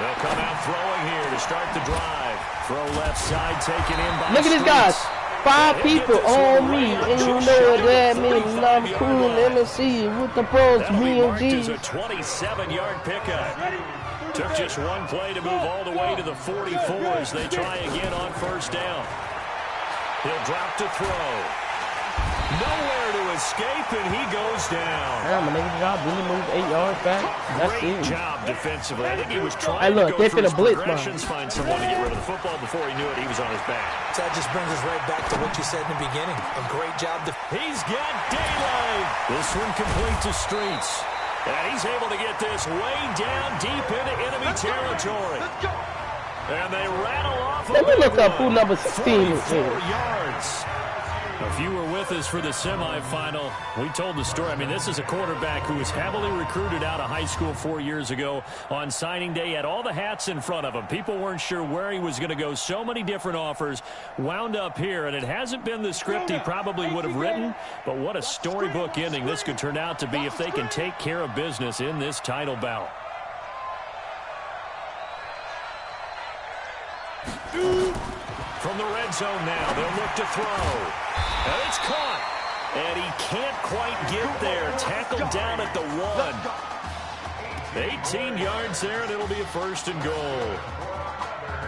They'll come out throwing here to start the drive. Throw left side taken in by Look at these guys. 5 people on me. And you know what that means. I'm cool. MSC with the pros. B and G. Is a 27-yard pickup. Took just one play to move all the way to the 44 as they try again on first down. He'll drop to throw. Nowhere to escape, and he goes down. Yeah, I'm gonna make a job. Really move 8 yards back. That's Great it. job defensively. I think he was trying Hey, look, to go through his blitz, progressions, find someone to get rid of the football. Before he knew it, he was on his back. So that just brings us right back to what you said in the beginning. A great job. He's got daylight. This one complete to Streets. And he's able to get this way down deep into enemy territory. And they rattle off. Let me look up who number 16 is here. 44 yards. If you were with us for the semifinal, we told the story. I mean, this is a quarterback who was heavily recruited out of high school 4 years ago. On signing day, had all the hats in front of him. People weren't sure where he was going to go. So many different offers. Wound up here, and it hasn't been the script he probably would have written. But what a storybook ending this could turn out to be if they can take care of business in this title bout. From the red zone now, they'll look to throw. And it's caught. And he can't quite get there. Tackled down at the 1. 18 yards there, and it'll be a 1st and goal.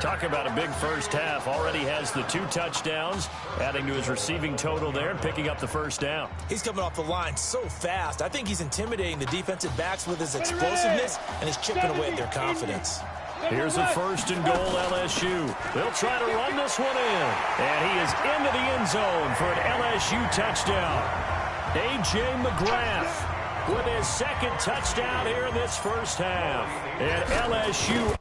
Talk about a big first half. Already has the 2 touchdowns, adding to his receiving total there and picking up the first down. He's coming off the line so fast. I think he's intimidating the defensive backs with his explosiveness, and he's chipping away at their confidence. Here's a 1st and goal, LSU. They'll try to run this one in. And he is into the end zone for an LSU touchdown. A.J. McGrath with his 2nd touchdown here in this first half. And LSU...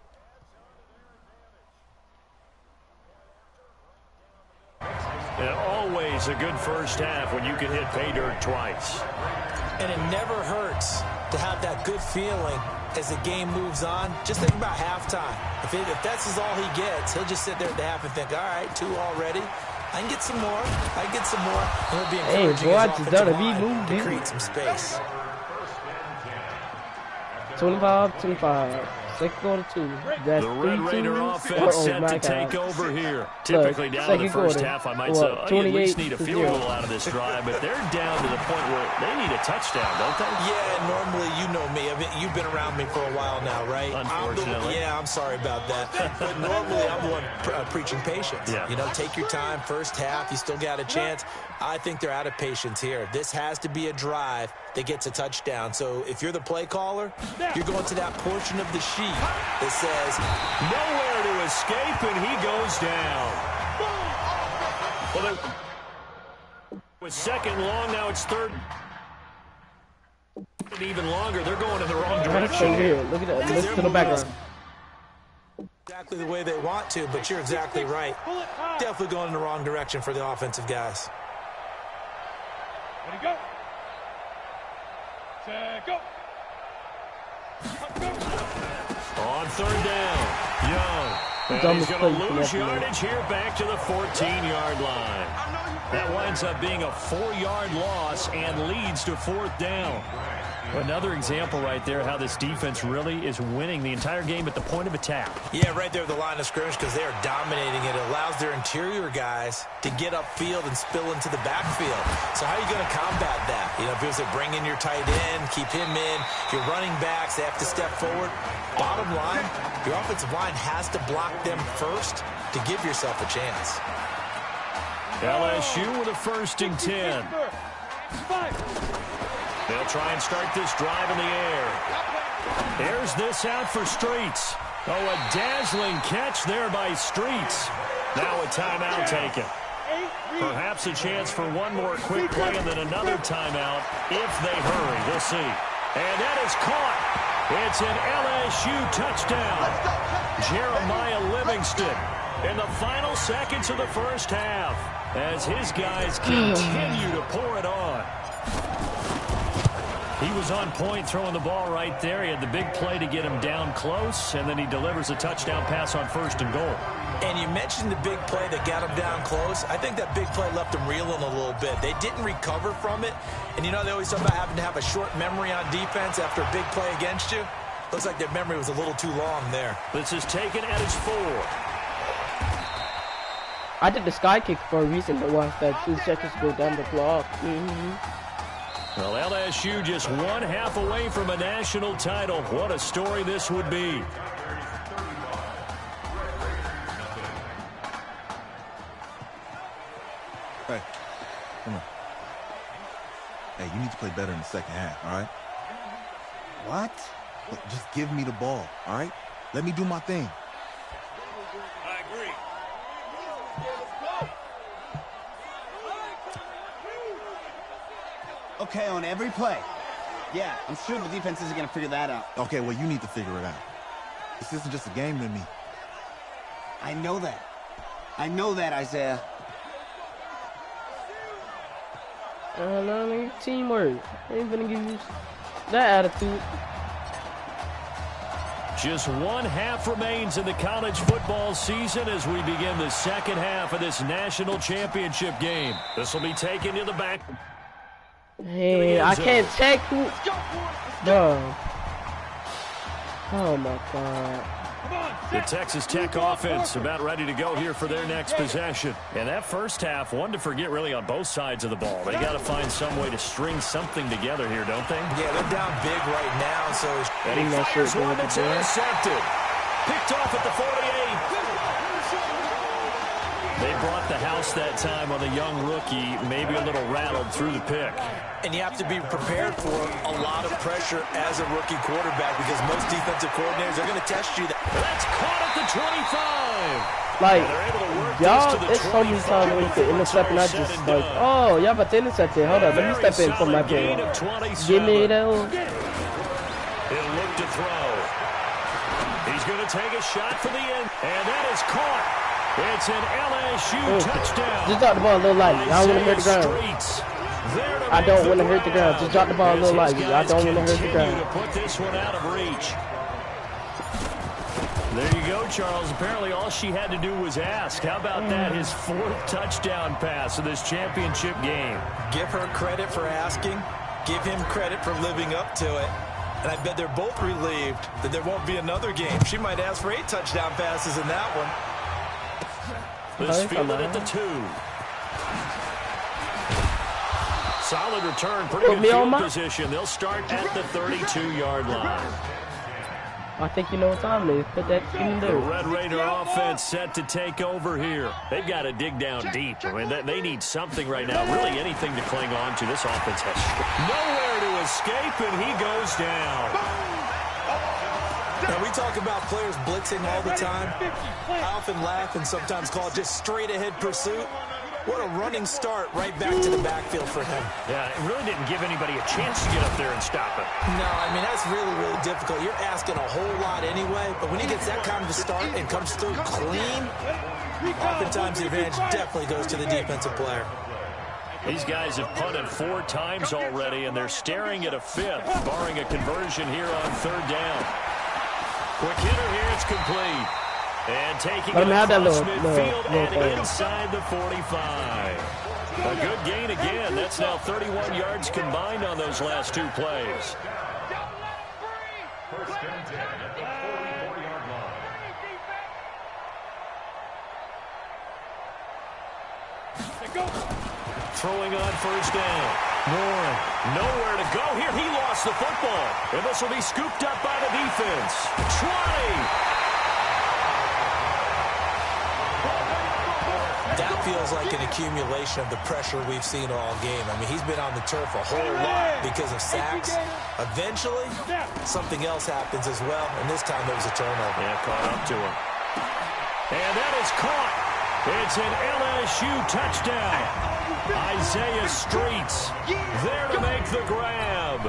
And always a good first half when you can hit pay dirt twice. And it never hurts to have that good feeling as the game moves on. Just think about halftime. If that's all he gets, he'll just sit there at the half and think, all right, 2 already. I can get some more. I can get some more. And it'll be encouraging his offensive line to create some space. 25-25. Second quarter 2. That's the Red Raider offense set to take over here. Typically down in the first half, I might say, you at least need a field goal out of this drive, but they're down to the point where they need a touchdown, don't they? Yeah, normally, you know me. I mean, you've been around me for a while now, right? Unfortunately. I'm sorry about that. But normally, I'm the one preaching patience. Yeah. You know, take your time. First half, you still got a chance. I think they're out of patience here. This has to be a drive that gets a touchdown. So if you're the play caller, you're going to that portion of the sheet that says nowhere to escape, and he goes down. Well, it was second long, now it's third. And even longer, they're going in the wrong direction. Here. Look at that. Listen to the background. Exactly the way they want to, but you're exactly right. Definitely going in the wrong direction for the offensive guys. Ready, go. Set, go. On third down, Young. And he's going to lose yardage here back to the 14-yard line. That winds up being a 4-yard loss and leads to fourth down. Another example right there how this defense really is winning the entire game at the point of attack. Yeah, right there at the line of scrimmage because they are dominating it. It allows their interior guys to get upfield and spill into the backfield. So how are you going to combat that? You know, if you bring in your tight end, keep him in, your running backs, they have to step forward. Bottom line, your offensive line has to block them first to give yourself a chance. LSU with a 1st and 10. They'll try and start this drive in the air. There's this out for Streets. Oh, a dazzling catch there by Streets. Now a timeout taken. Perhaps a chance for one more quick play and then another timeout if they hurry. We'll see. And that is caught. It's an LSU touchdown. Jeremiah Livingston in the final seconds of the first half as his guys continue to pour it on. He was on point throwing the ball right there. He had the big play to get him down close, and then he delivers a touchdown pass on 1st and goal. And you mentioned the big play that got him down close. I think that big play left him reeling a little bit. They didn't recover from it. And, you know, they always talk about having to have a short memory on defense after a big play against you. Looks like their memory was a little too long there. This is taken at its 4. I did the sky kick for a reason to watch that 2 seconds go down the clock. Well, LSU just 1 half away from a national title. What a story this would be. Hey, come on. Hey, you need to play better in the second half, all right? What? Look, just give me the ball, all right? Let me do my thing. I agree. Okay, on every play. Yeah, I'm sure the defense isn't going to figure that out. Okay, well, you need to figure it out. This isn't just a game to me. I know that. I know that, Isaiah. Teamwork. I ain't gonna give you that attitude. Just 1 half remains in the college football season as we begin the second half of this national championship game. This will be taken to the back. Hey, I can't take who. No. Oh my God. The Texas Tech offense about ready to go here for their next possession. And that first half, one to forget really on both sides of the ball. They got to find some way to string something together here, don't they? Yeah, they're down big right now. So and he fires one that's intercepted. Picked off at the 48. They brought the house that time on the young rookie, maybe a little rattled through the pick. And you have to be prepared for a lot of pressure as a rookie quarterback because most defensive coordinators are going to test you. That's caught at the 25. Like, y'all, it's so many times when you can intercept and I just like, oh, y'all about to intercept it. Hold up, let me step in for my play. Give me that. He'll look to throw. He's going to take a shot for the end, and that is caught. It's an LSU touchdown. Just drop the ball a little lightly. I don't want to hurt the ground. I don't want to hurt the ground. Just drop the ball a little lightly. I don't want to hurt the ground. To put this one out of reach. There you go, Charles. Apparently all she had to do was ask. How about that? His 4th touchdown pass of this championship game. Give her credit for asking. Give him credit for living up to it. And I bet they're both relieved that there won't be another game. She might ask for 8 touchdown passes in that one. This fielded at the 2. Solid return, pretty good field position. They'll start at the 32-yard line. I think you know what time it is. Put that in there. The Red Raider offense set to take over here. They've got to dig down deep. I mean, they need something right now, really anything to cling on to. This offense has nowhere to escape, and he goes down. Now, we talk about players blitzing all the time. I often laugh and sometimes call it just straight-ahead pursuit. What a running start right back to the backfield for him. Yeah, it really didn't give anybody a chance to get up there and stop it. No, I mean, that's really, really difficult. You're asking a whole lot anyway, but when he gets that kind of a start and comes through clean, oftentimes the advantage definitely goes to the defensive player. These guys have punted 4 times already, and they're staring at a 5th, barring a conversion here on 3rd down. Quick hitter here, it's complete. And taking it across midfield and inside the 45. A good gain again. That's now 31 yards combined on those last 2 plays. Throwing on 1st down. Warren, nowhere to go here. He lost the football. And this will be scooped up by the defense. 20. That feels like an accumulation of the pressure we've seen all game. I mean, he's been on the turf a whole lot because of sacks. Eventually, something else happens as well, and this time there was a turnover. Yeah, caught up to him. And that is caught. It's an LSU touchdown. Isaiah Streets there to make the grab.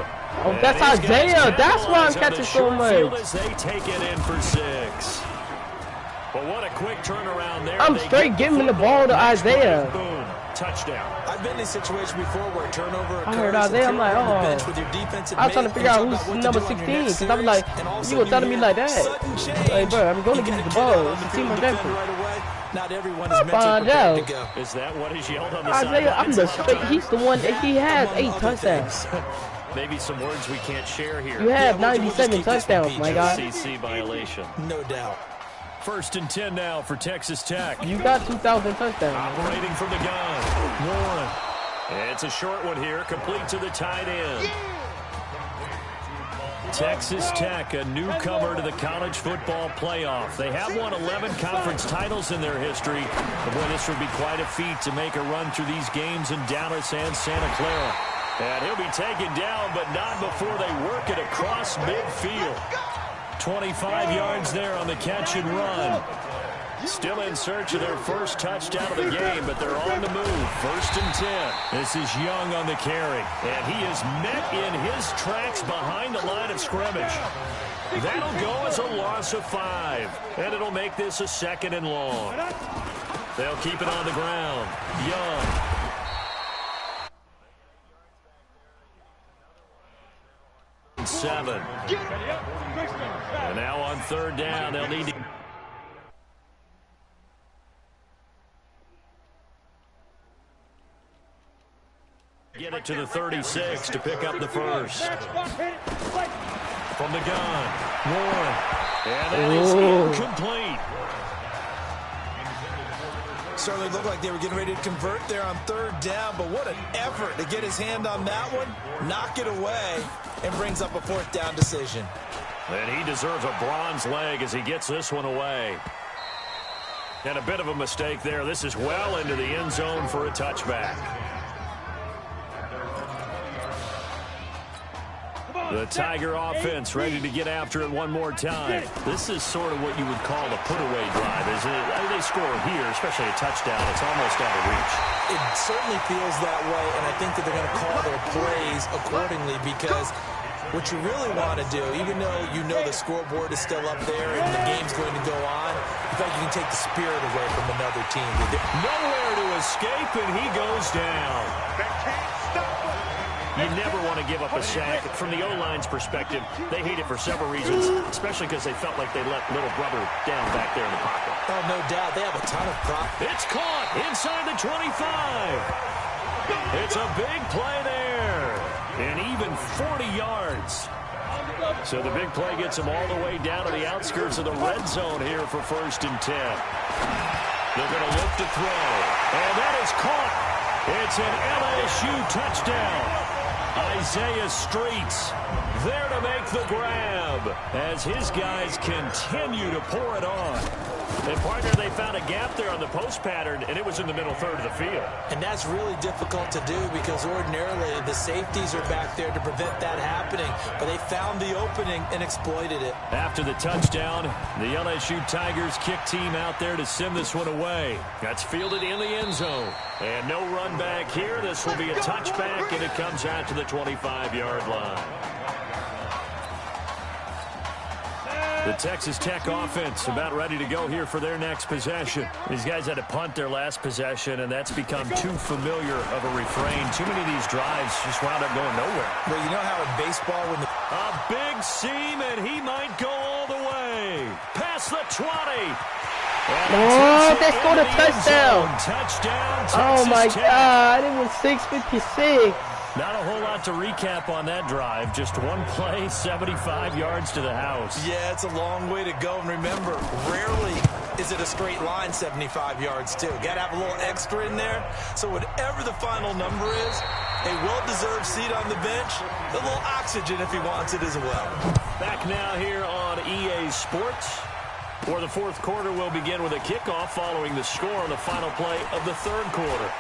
Oh, that's Isaiah. That's why I'm catching so much. As they take it in for 6. But what a quick turnaround there. I'm straight giving the ball to Isaiah. Boom. Touchdown. I've been in a situation before where turnover occurs. I heard Isaiah. I'm like, oh. I was trying to figure out who's number 16 because I was like, you were telling me like that. Like, bro, I'm going to give you the ball. It's a team objective. Not everyone is mentally prepared to go. Is that what is yelled on the Isaiah, I'm the straight. He's the one. He has 8 touchdowns. Maybe some words we can't share here. You have 97 touchdowns, my guy. CC violation. No doubt. 1st and 10 now for Texas Tech. You got 2,000 touchdowns. Operating from the gun. Warren. It's a short one here, complete to the tight end. Texas Tech, a newcomer to the college football playoff. They have won 11 conference titles in their history. But boy, this would be quite a feat to make a run through these games in Dallas and Santa Clara. And he'll be taken down, but not before they work it across midfield. 25 yards there on the catch and run. Still in search of their first touchdown of the game, but they're on the move. 1st and 10. This is Young on the carry. And he is met in his tracks behind the line of scrimmage. That'll go as a loss of 5. And it'll make this a 2nd and long. They'll keep it on the ground. Young. Seven. And now on 3rd down, they'll need to get it to the 36 to pick up the first. From the gun, Warren. And that is incomplete. Certainly looked like they were getting ready to convert there on 3rd down, but what an effort to get his hand on that one, knock it away, and brings up a 4th down decision. And he deserves a bronze leg as he gets this one away. And a bit of a mistake there. This is well into the end zone for a touchback. The Tiger offense ready to get after it one more time. This is sort of what you would call a put-away drive, isn't it? I mean, they score here, especially a touchdown. It's almost out of reach. It certainly feels that way, and I think that they're going to call their plays accordingly because What you really want to do, even though you know the scoreboard is still up there and the game's going to go on, you feel like you can take the spirit away from another team. Nowhere to escape, and he goes down. You never want to give up a sack. From the O-line's perspective, they hate it for several reasons, especially because they felt like they let little brother down back there in the pocket. Oh, no doubt. They have a ton of prop. It's caught inside the 25. It's a big play there. And even 40 yards. So the big play gets them all the way down to the outskirts of the red zone here for 1st and 10. They're going to look to throw. And that is caught. It's an LSU touchdown. Isaiah Streets there to make the grab as his guys continue to pour it on. And, partner, they found a gap there on the post pattern, and it was in the middle third of the field. And that's really difficult to do because ordinarily the safeties are back there to prevent that happening. But they found the opening and exploited it. After the touchdown, the LSU Tigers kick team out there to send this one away. That's fielded in the end zone. And no run back here. This will be a touchback, and it comes out to the 25-yard line. The Texas Tech offense about ready to go here for their next possession. These guys had to punt their last possession, and that's become too familiar of a refrain. Too many of these drives just wound up going nowhere. Well, you know how in baseball when the... A big seam, and he might go all the way. Past the 20. Oh, they scored a touchdown. Touchdown, Texas Oh, my Tech. God. It was 6:56. Not a whole lot to recap on that drive. Just one play, 75 yards to the house. Yeah, it's a long way to go. And remember, rarely is it a straight line 75 yards, too. Got to have a little extra in there. So whatever the final number is, a well-deserved seat on the bench, a little oxygen if he wants it as well. Back now here on EA Sports, where the fourth quarter will begin with a kickoff following the score on the final play of the third quarter.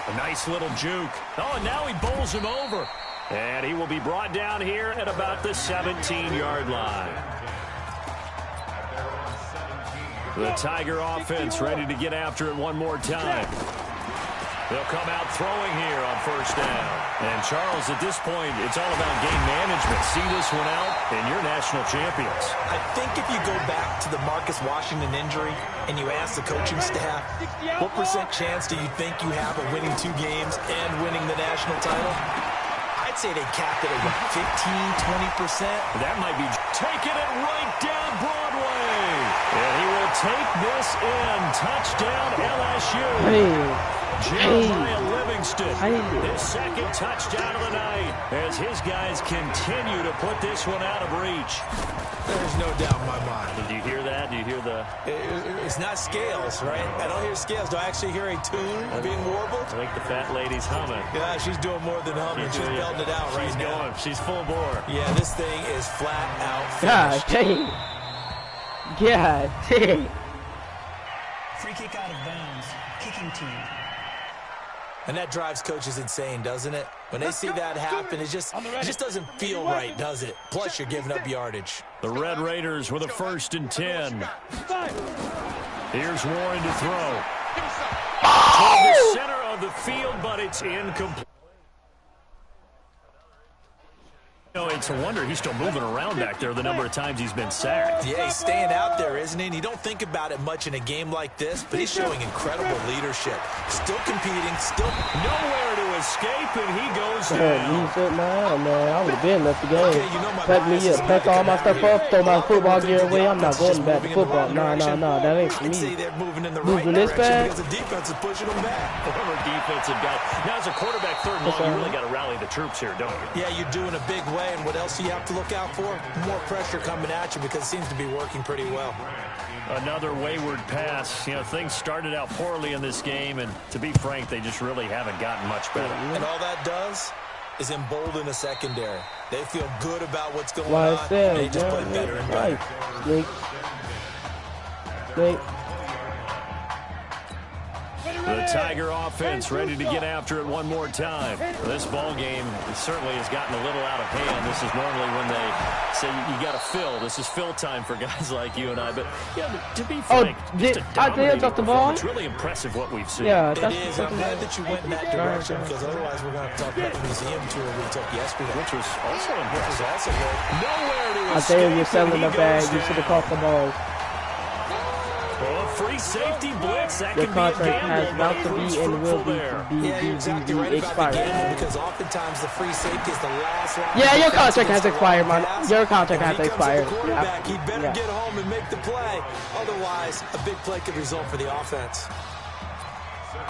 A nice little juke. Oh, and now he bowls him over. And he will be brought down here at about the 17-yard line. The Tiger offense ready to get after it one more time. They'll come out throwing here on first down. And, Charles, at this point, it's all about game management. See this one out, and you're national champions. I think if you go back to the Marcus Washington injury and you ask the coaching staff, what % chance do you think you have of winning 2 games and winning the national title? I'd say they capped it at, what, 15, 20%? That might be taking it right down Broadway. And he will take this in. Touchdown, LSU. Jeremiah Livingston, his second touchdown of the night, as his guys continue to put this one out of reach. There's no doubt in my mind. Did you hear that? Do you hear the... It's not scales, right? I don't hear scales. Do I actually hear a tune being warbled? I think the fat lady's humming. Yeah, she's doing more than humming. She's belting it out right now. Going. She's full bore. Yeah, this thing is flat out God finished. dang. God dang. Free kick out of bounds. Kicking team. And that drives coaches insane, doesn't it? When they see that happen, it just doesn't feel right, does it? Plus, you're giving up yardage. The Red Raiders with a 1st and 10. Here's Warren to throw. Toward the center of the field, but it's incomplete. You know, it's a wonder he's still moving around back there the number of times he's been sacked. Yeah, he's staying out there, isn't he? And you don't think about it much in a game like this, but he's showing incredible leadership. Still competing, still nowhere to escape, and he goes down. You said, man, I would have been left the game. Okay, you know Pack me up, pack all my stuff up, throw my football gear away. I'm not going back to football. No, that ain't for me. I'd say they're moving in the Moving right this direction fast? because the defense is pushing them back. Former defensive guy. Now, as a quarterback third and long, you really got to rally the troops here, don't you? Yeah, you're doing a big way, and what else do you have to look out for? More pressure coming at you because it seems to be working pretty well. Another wayward pass. You know, things started out poorly in this game, and to be frank, they just really haven't gotten much better. And all that does is embolden the secondary. They feel good about what's going on. They just play better and better. Snake. The Tiger offense ready to get after it one more time. This ball game certainly has gotten a little out of hand. This is normally when they say you got to fill. This is fill time for guys like you and I. But yeah, to be frank, Isaiah dropped the ball? It's really impressive what we've seen. Yeah, it is. I'm glad that you went in that direction because otherwise we're going to talk about the museum tour we took yesterday, which was also impressive. Nowhere to escape. Isaiah, you're selling the bag. You should have caught the ball. Well, free safety blitz. That Your can contract be a has not to be and will be yeah, you're exactly right about the gamble because oftentimes the free safety is the last line. Yeah, your contract has expired, man. Your contract has expired. He better get home and make the play. Otherwise, a big play could result for the offense.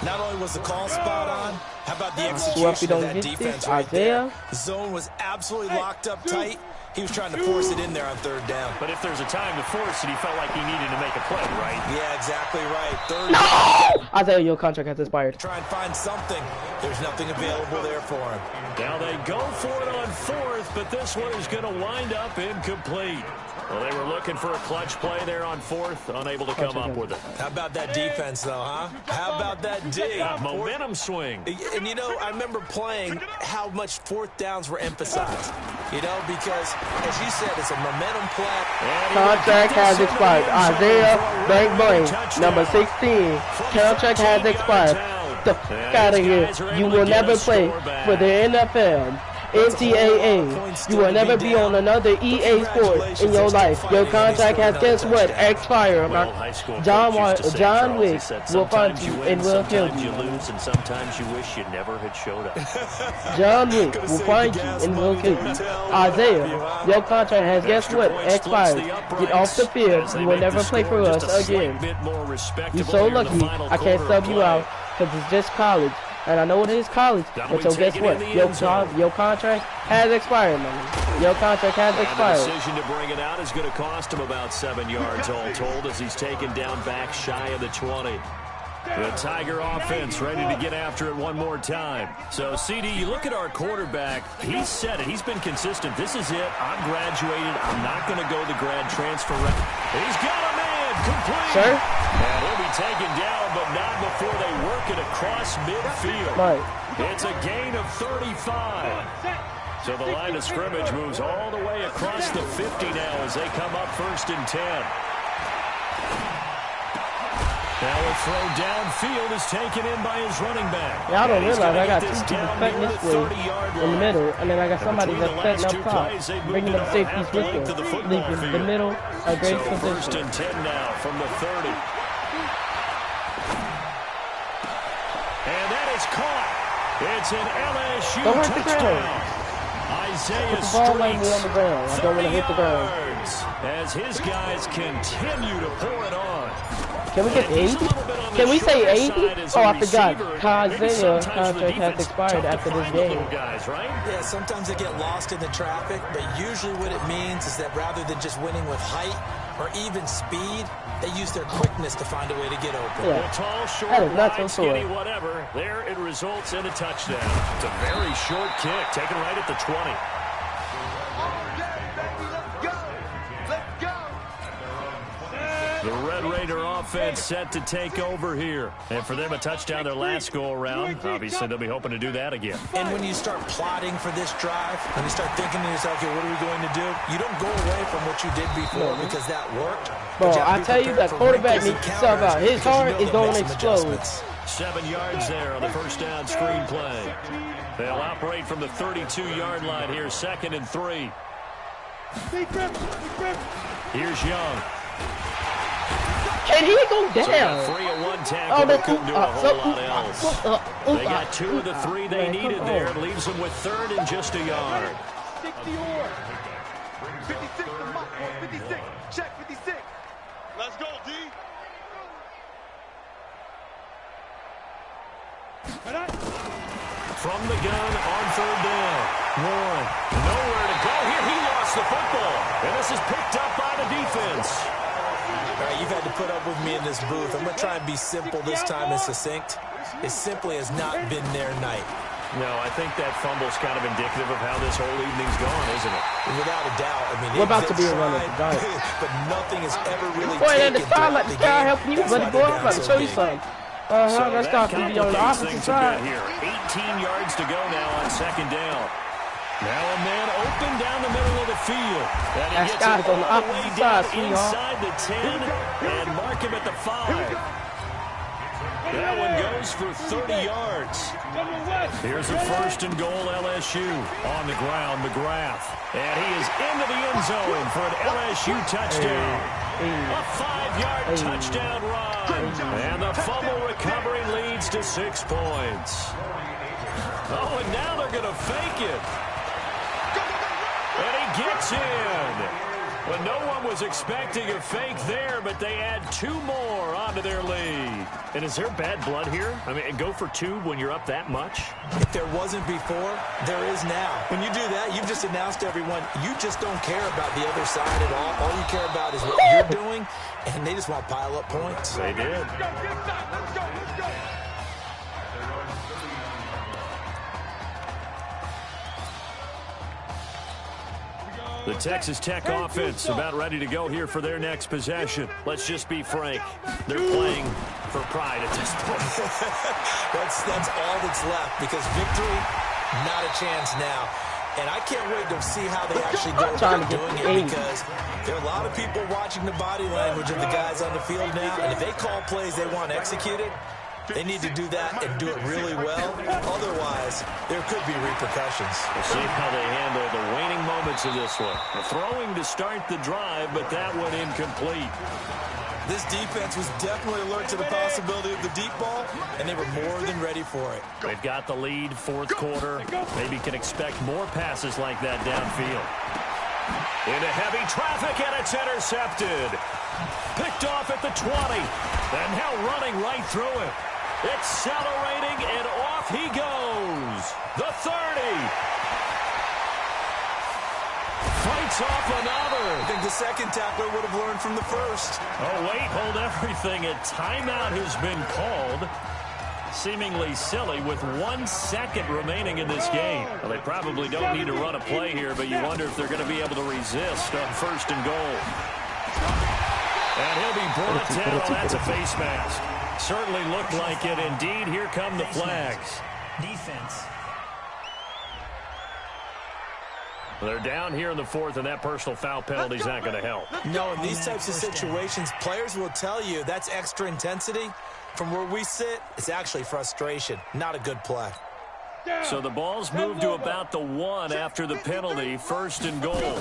Not only was the call spot on, how about the execution of that defense right there? The zone was absolutely locked up tight. He was trying to force it in there on third down. But if there's a time to force it, he felt like he needed to make a play, right? Yeah, exactly right. Third down. Isaiah, your contract has expired. Try and find something. There's nothing available there for him. Now they go for it on fourth, but this one is going to wind up incomplete. Well, they were looking for a clutch play there on fourth, unable to come up with it. How about that defense, though, huh? How about that D? Momentum swing. And, you know, I remember playing how much fourth downs were emphasized. You know, because, as you said, it's a momentum play. Contract has expired. Isaiah Bang, number 16. Contract has expired. The f*** out of here. You will never play for the NFL. NCAA. You will never be on another EA sport in your life. Your contract has, guess what, expired. John Wick will find you and will kill you. You lose, and sometimes you wish you never had showed up. John Wick will find you and will kill you. Isaiah, your contract has, guess what, expired. Get off the field. You will never play for us again. You're so lucky I can't sub you out because it's just college. And I know it is college, but so guess what? Your contract has expired, man. Your contract has expired. The decision to bring it out is going to cost him about 7 yards all told as he's taken down back shy of the 20. The Tiger offense ready to get after it one more time. So, CD, you look at our quarterback. He's said it. He's been consistent. This is it. I'm graduated. I'm not going to go the grad transfer route. He's got a man complete. Sir? And he'll be taken down, but not before they work it across midfield. Right. It's a gain of 35. So the line of scrimmage moves all the way across the 50 now as they come up 1st and 10. Now a throw downfield is taken in by his running back. Yeah, I don't realize I got two people cutting this way in the middle, and then I got somebody that's cutting up top, bringing up safeties with them, leaving the middle a great position. 1st and 10 now from the 30. And that is caught. It's an LSU touchdown. Isaiah Streets, on the ground. I don't want to hit the ground. As his guys continue to pour it on. Can we get 80? Can we say 80? Oh, I forgot. Isaiah's contract has expired after this game. Yeah, sometimes they get lost in the traffic, but usually what it means is that rather than just winning with height or even speed, they use their quickness to find a way to get open. Yeah. Well, tall, short, that is not wide, so skinny, whatever. There it results in a touchdown. It's a very short kick, taken right at the 20. The Red Raider offense set to take over here. And for them, a touchdown their last go-around. Obviously, they'll be hoping to do that again. And when you start plotting for this drive, when you start thinking to yourself, okay, what are we going to do? You don't go away from what you did before because that worked. Bro, I tell you, that quarterback needs to sub out. His heart is going to explode. 7 yards there on the first down screen play. They'll operate from the 32-yard line here, 2nd and 3. Here's Young. Can he go down? So 3 and 1 tackle, but couldn't do a whole lot else. They got 2 of the 3 they needed there. It leaves them with 3rd and just a yard. 56, 56, check 56. Let's go, D. From the gun on 3rd down. Warren, nowhere to go here. He lost the football. And this is picked up by the defense. All right, you've had to put up with me in this booth. I'm going to try and be simple this time and succinct. It simply has not been their night. No, I think that fumble's kind of indicative of how this whole evening's gone, isn't it? Without a doubt. I mean, we're about to be a runner. But nothing has ever really boy, taken the style like the guy helping you, buddy boy. I'm about to show you something. So that's that complicates things a bit here. 18 yards to go now on second down. Now a man open down the middle of the field. And he gets it all the way down inside the 10 and mark him at the 5. That one goes for 30 yards. Here's a first and goal, LSU. On the ground, McGrath. And he is into the end zone for an LSU touchdown. A 5-yard touchdown run. And the fumble recovery leads to 6 points. Oh, and now they're going to fake it. And he gets in. Well, no one was expecting a fake there, but they add 2 more onto their lead. And is there bad blood here? I mean, go for 2 when you're up that much? If there wasn't before, there is now. When you do that, you've just announced to everyone, you just don't care about the other side at all. All you care about is what you're doing, and they just want to pile up points. They did. Let's go. The Texas Tech offense about ready to go here for their next possession. Let's just be frank. They're playing for pride at this point. that's all that's left, because victory, not a chance now. And I can't wait to see how they actually go about doing it, because there are a lot of people watching the body language of the guys on the field now. And if they call plays they want executed, they need to do that and do it really well. Otherwise, there could be repercussions. We'll see how they handle the waning moments of this one. Throwing to start the drive, but that one incomplete. This defense was definitely alert to the possibility of the deep ball, and they were more than ready for it. They've got the lead, fourth quarter. Maybe can expect more passes like that downfield. Into heavy traffic, and it's intercepted. Picked off at the 20, and now running right through it. Accelerating, and off he goes. The 30. Fights off another. I think the second tackler would have learned from the first. Oh, wait, hold everything. A timeout has been called. Seemingly silly with 1 second remaining in this game. Well, they probably don't need to run a play here, but you wonder if they're going to be able to resist on first and goal. And he'll be brought down. Oh, that's a face mask. Certainly looked like it. Indeed, here come the flags. Defense. They're down here in the fourth, and that personal foul penalty is not going to help. No, in these types of situations, players will tell you that's extra intensity. From where we sit, it's actually frustration. Not a good play. So the ball's moved to about the 1 after the penalty. First and goal.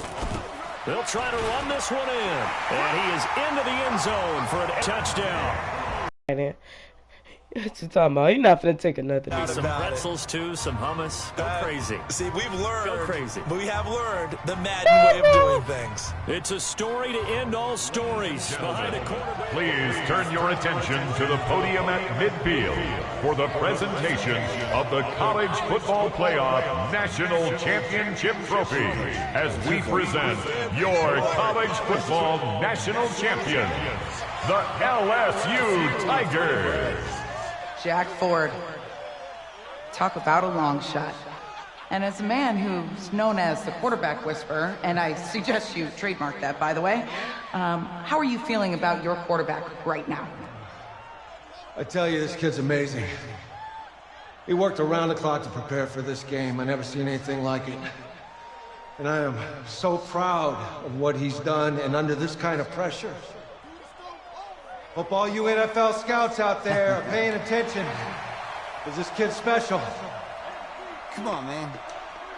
They'll try to run this one in. And he is into the end zone for a touchdown. What you talking about? You're not finna take another. Some pretzels too, some hummus. Go crazy. See, we've learned. Go crazy. We have learned the Madden way of doing things. It's a story to end all stories. Behind a quarterback. Please turn your attention to the podium at midfield for the presentation of the College Football Playoff National Championship Trophy as we present your college football national champions, the LSU Tigers. Jack Ford. Talk about a long shot. And as a man who's known as the quarterback whisperer, and I suggest you trademark that, by the way, how are you feeling about your quarterback right now? I tell you, this kid's amazing. He worked around the clock to prepare for this game. I never seen anything like it. And I am so proud of what he's done, and under this kind of pressure. Hope all you NFL scouts out there are paying attention, because this kid's special. Come on, man.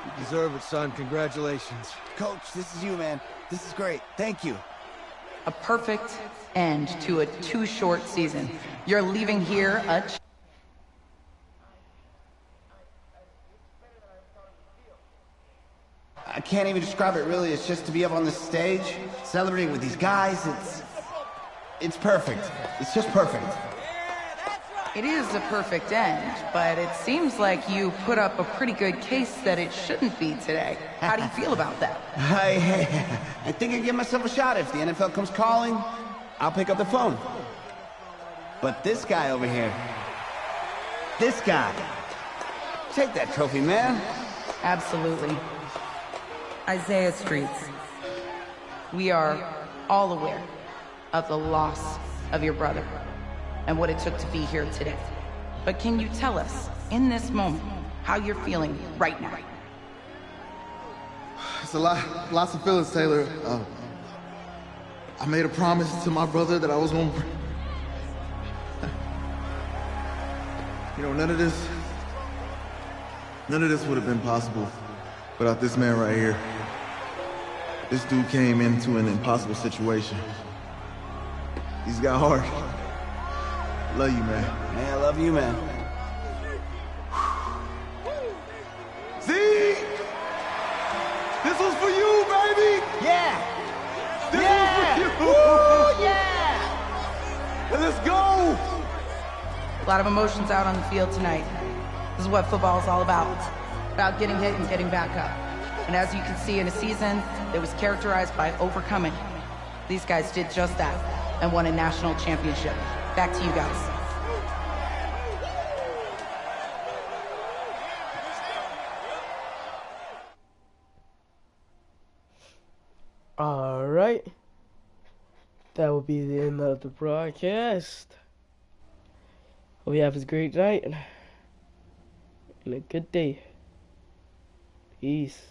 You deserve it, son. Congratulations. Coach, this is you, man. This is great. Thank you. A perfect end to a too short season. You're leaving here I can't even describe it, really. It's just to be up on this stage, celebrating with these guys. It's perfect. It's just perfect. It is a perfect end, but it seems like you put up a pretty good case that it shouldn't be today. How do you feel about that? I think I can give myself a shot. If the NFL comes calling, I'll pick up the phone. But this guy over here, this guy, take that trophy, man. Absolutely. Isaiah Streets, we are all aware of the loss of your brother. and what it took to be here today. But can you tell us, in this moment, how you're feeling right now? It's lots of feelings, Taylor. I made a promise to my brother that I was gonna... You know, none of this would have been possible without this man right here. This dude came into an impossible situation. He's got heart. Love you, man. Man, I love you, man. See? This was for you, baby! Yeah! This yeah! was for you! Woo, yeah! Let's go! A lot of emotions out on the field tonight. This is what football is all about. About getting hit and getting back up. And as you can see, in a season that was characterized by overcoming, these guys did just that and won a national championship. Back to you guys. All right. That will be the end of the broadcast. Hope you have a great night and a good day. Peace.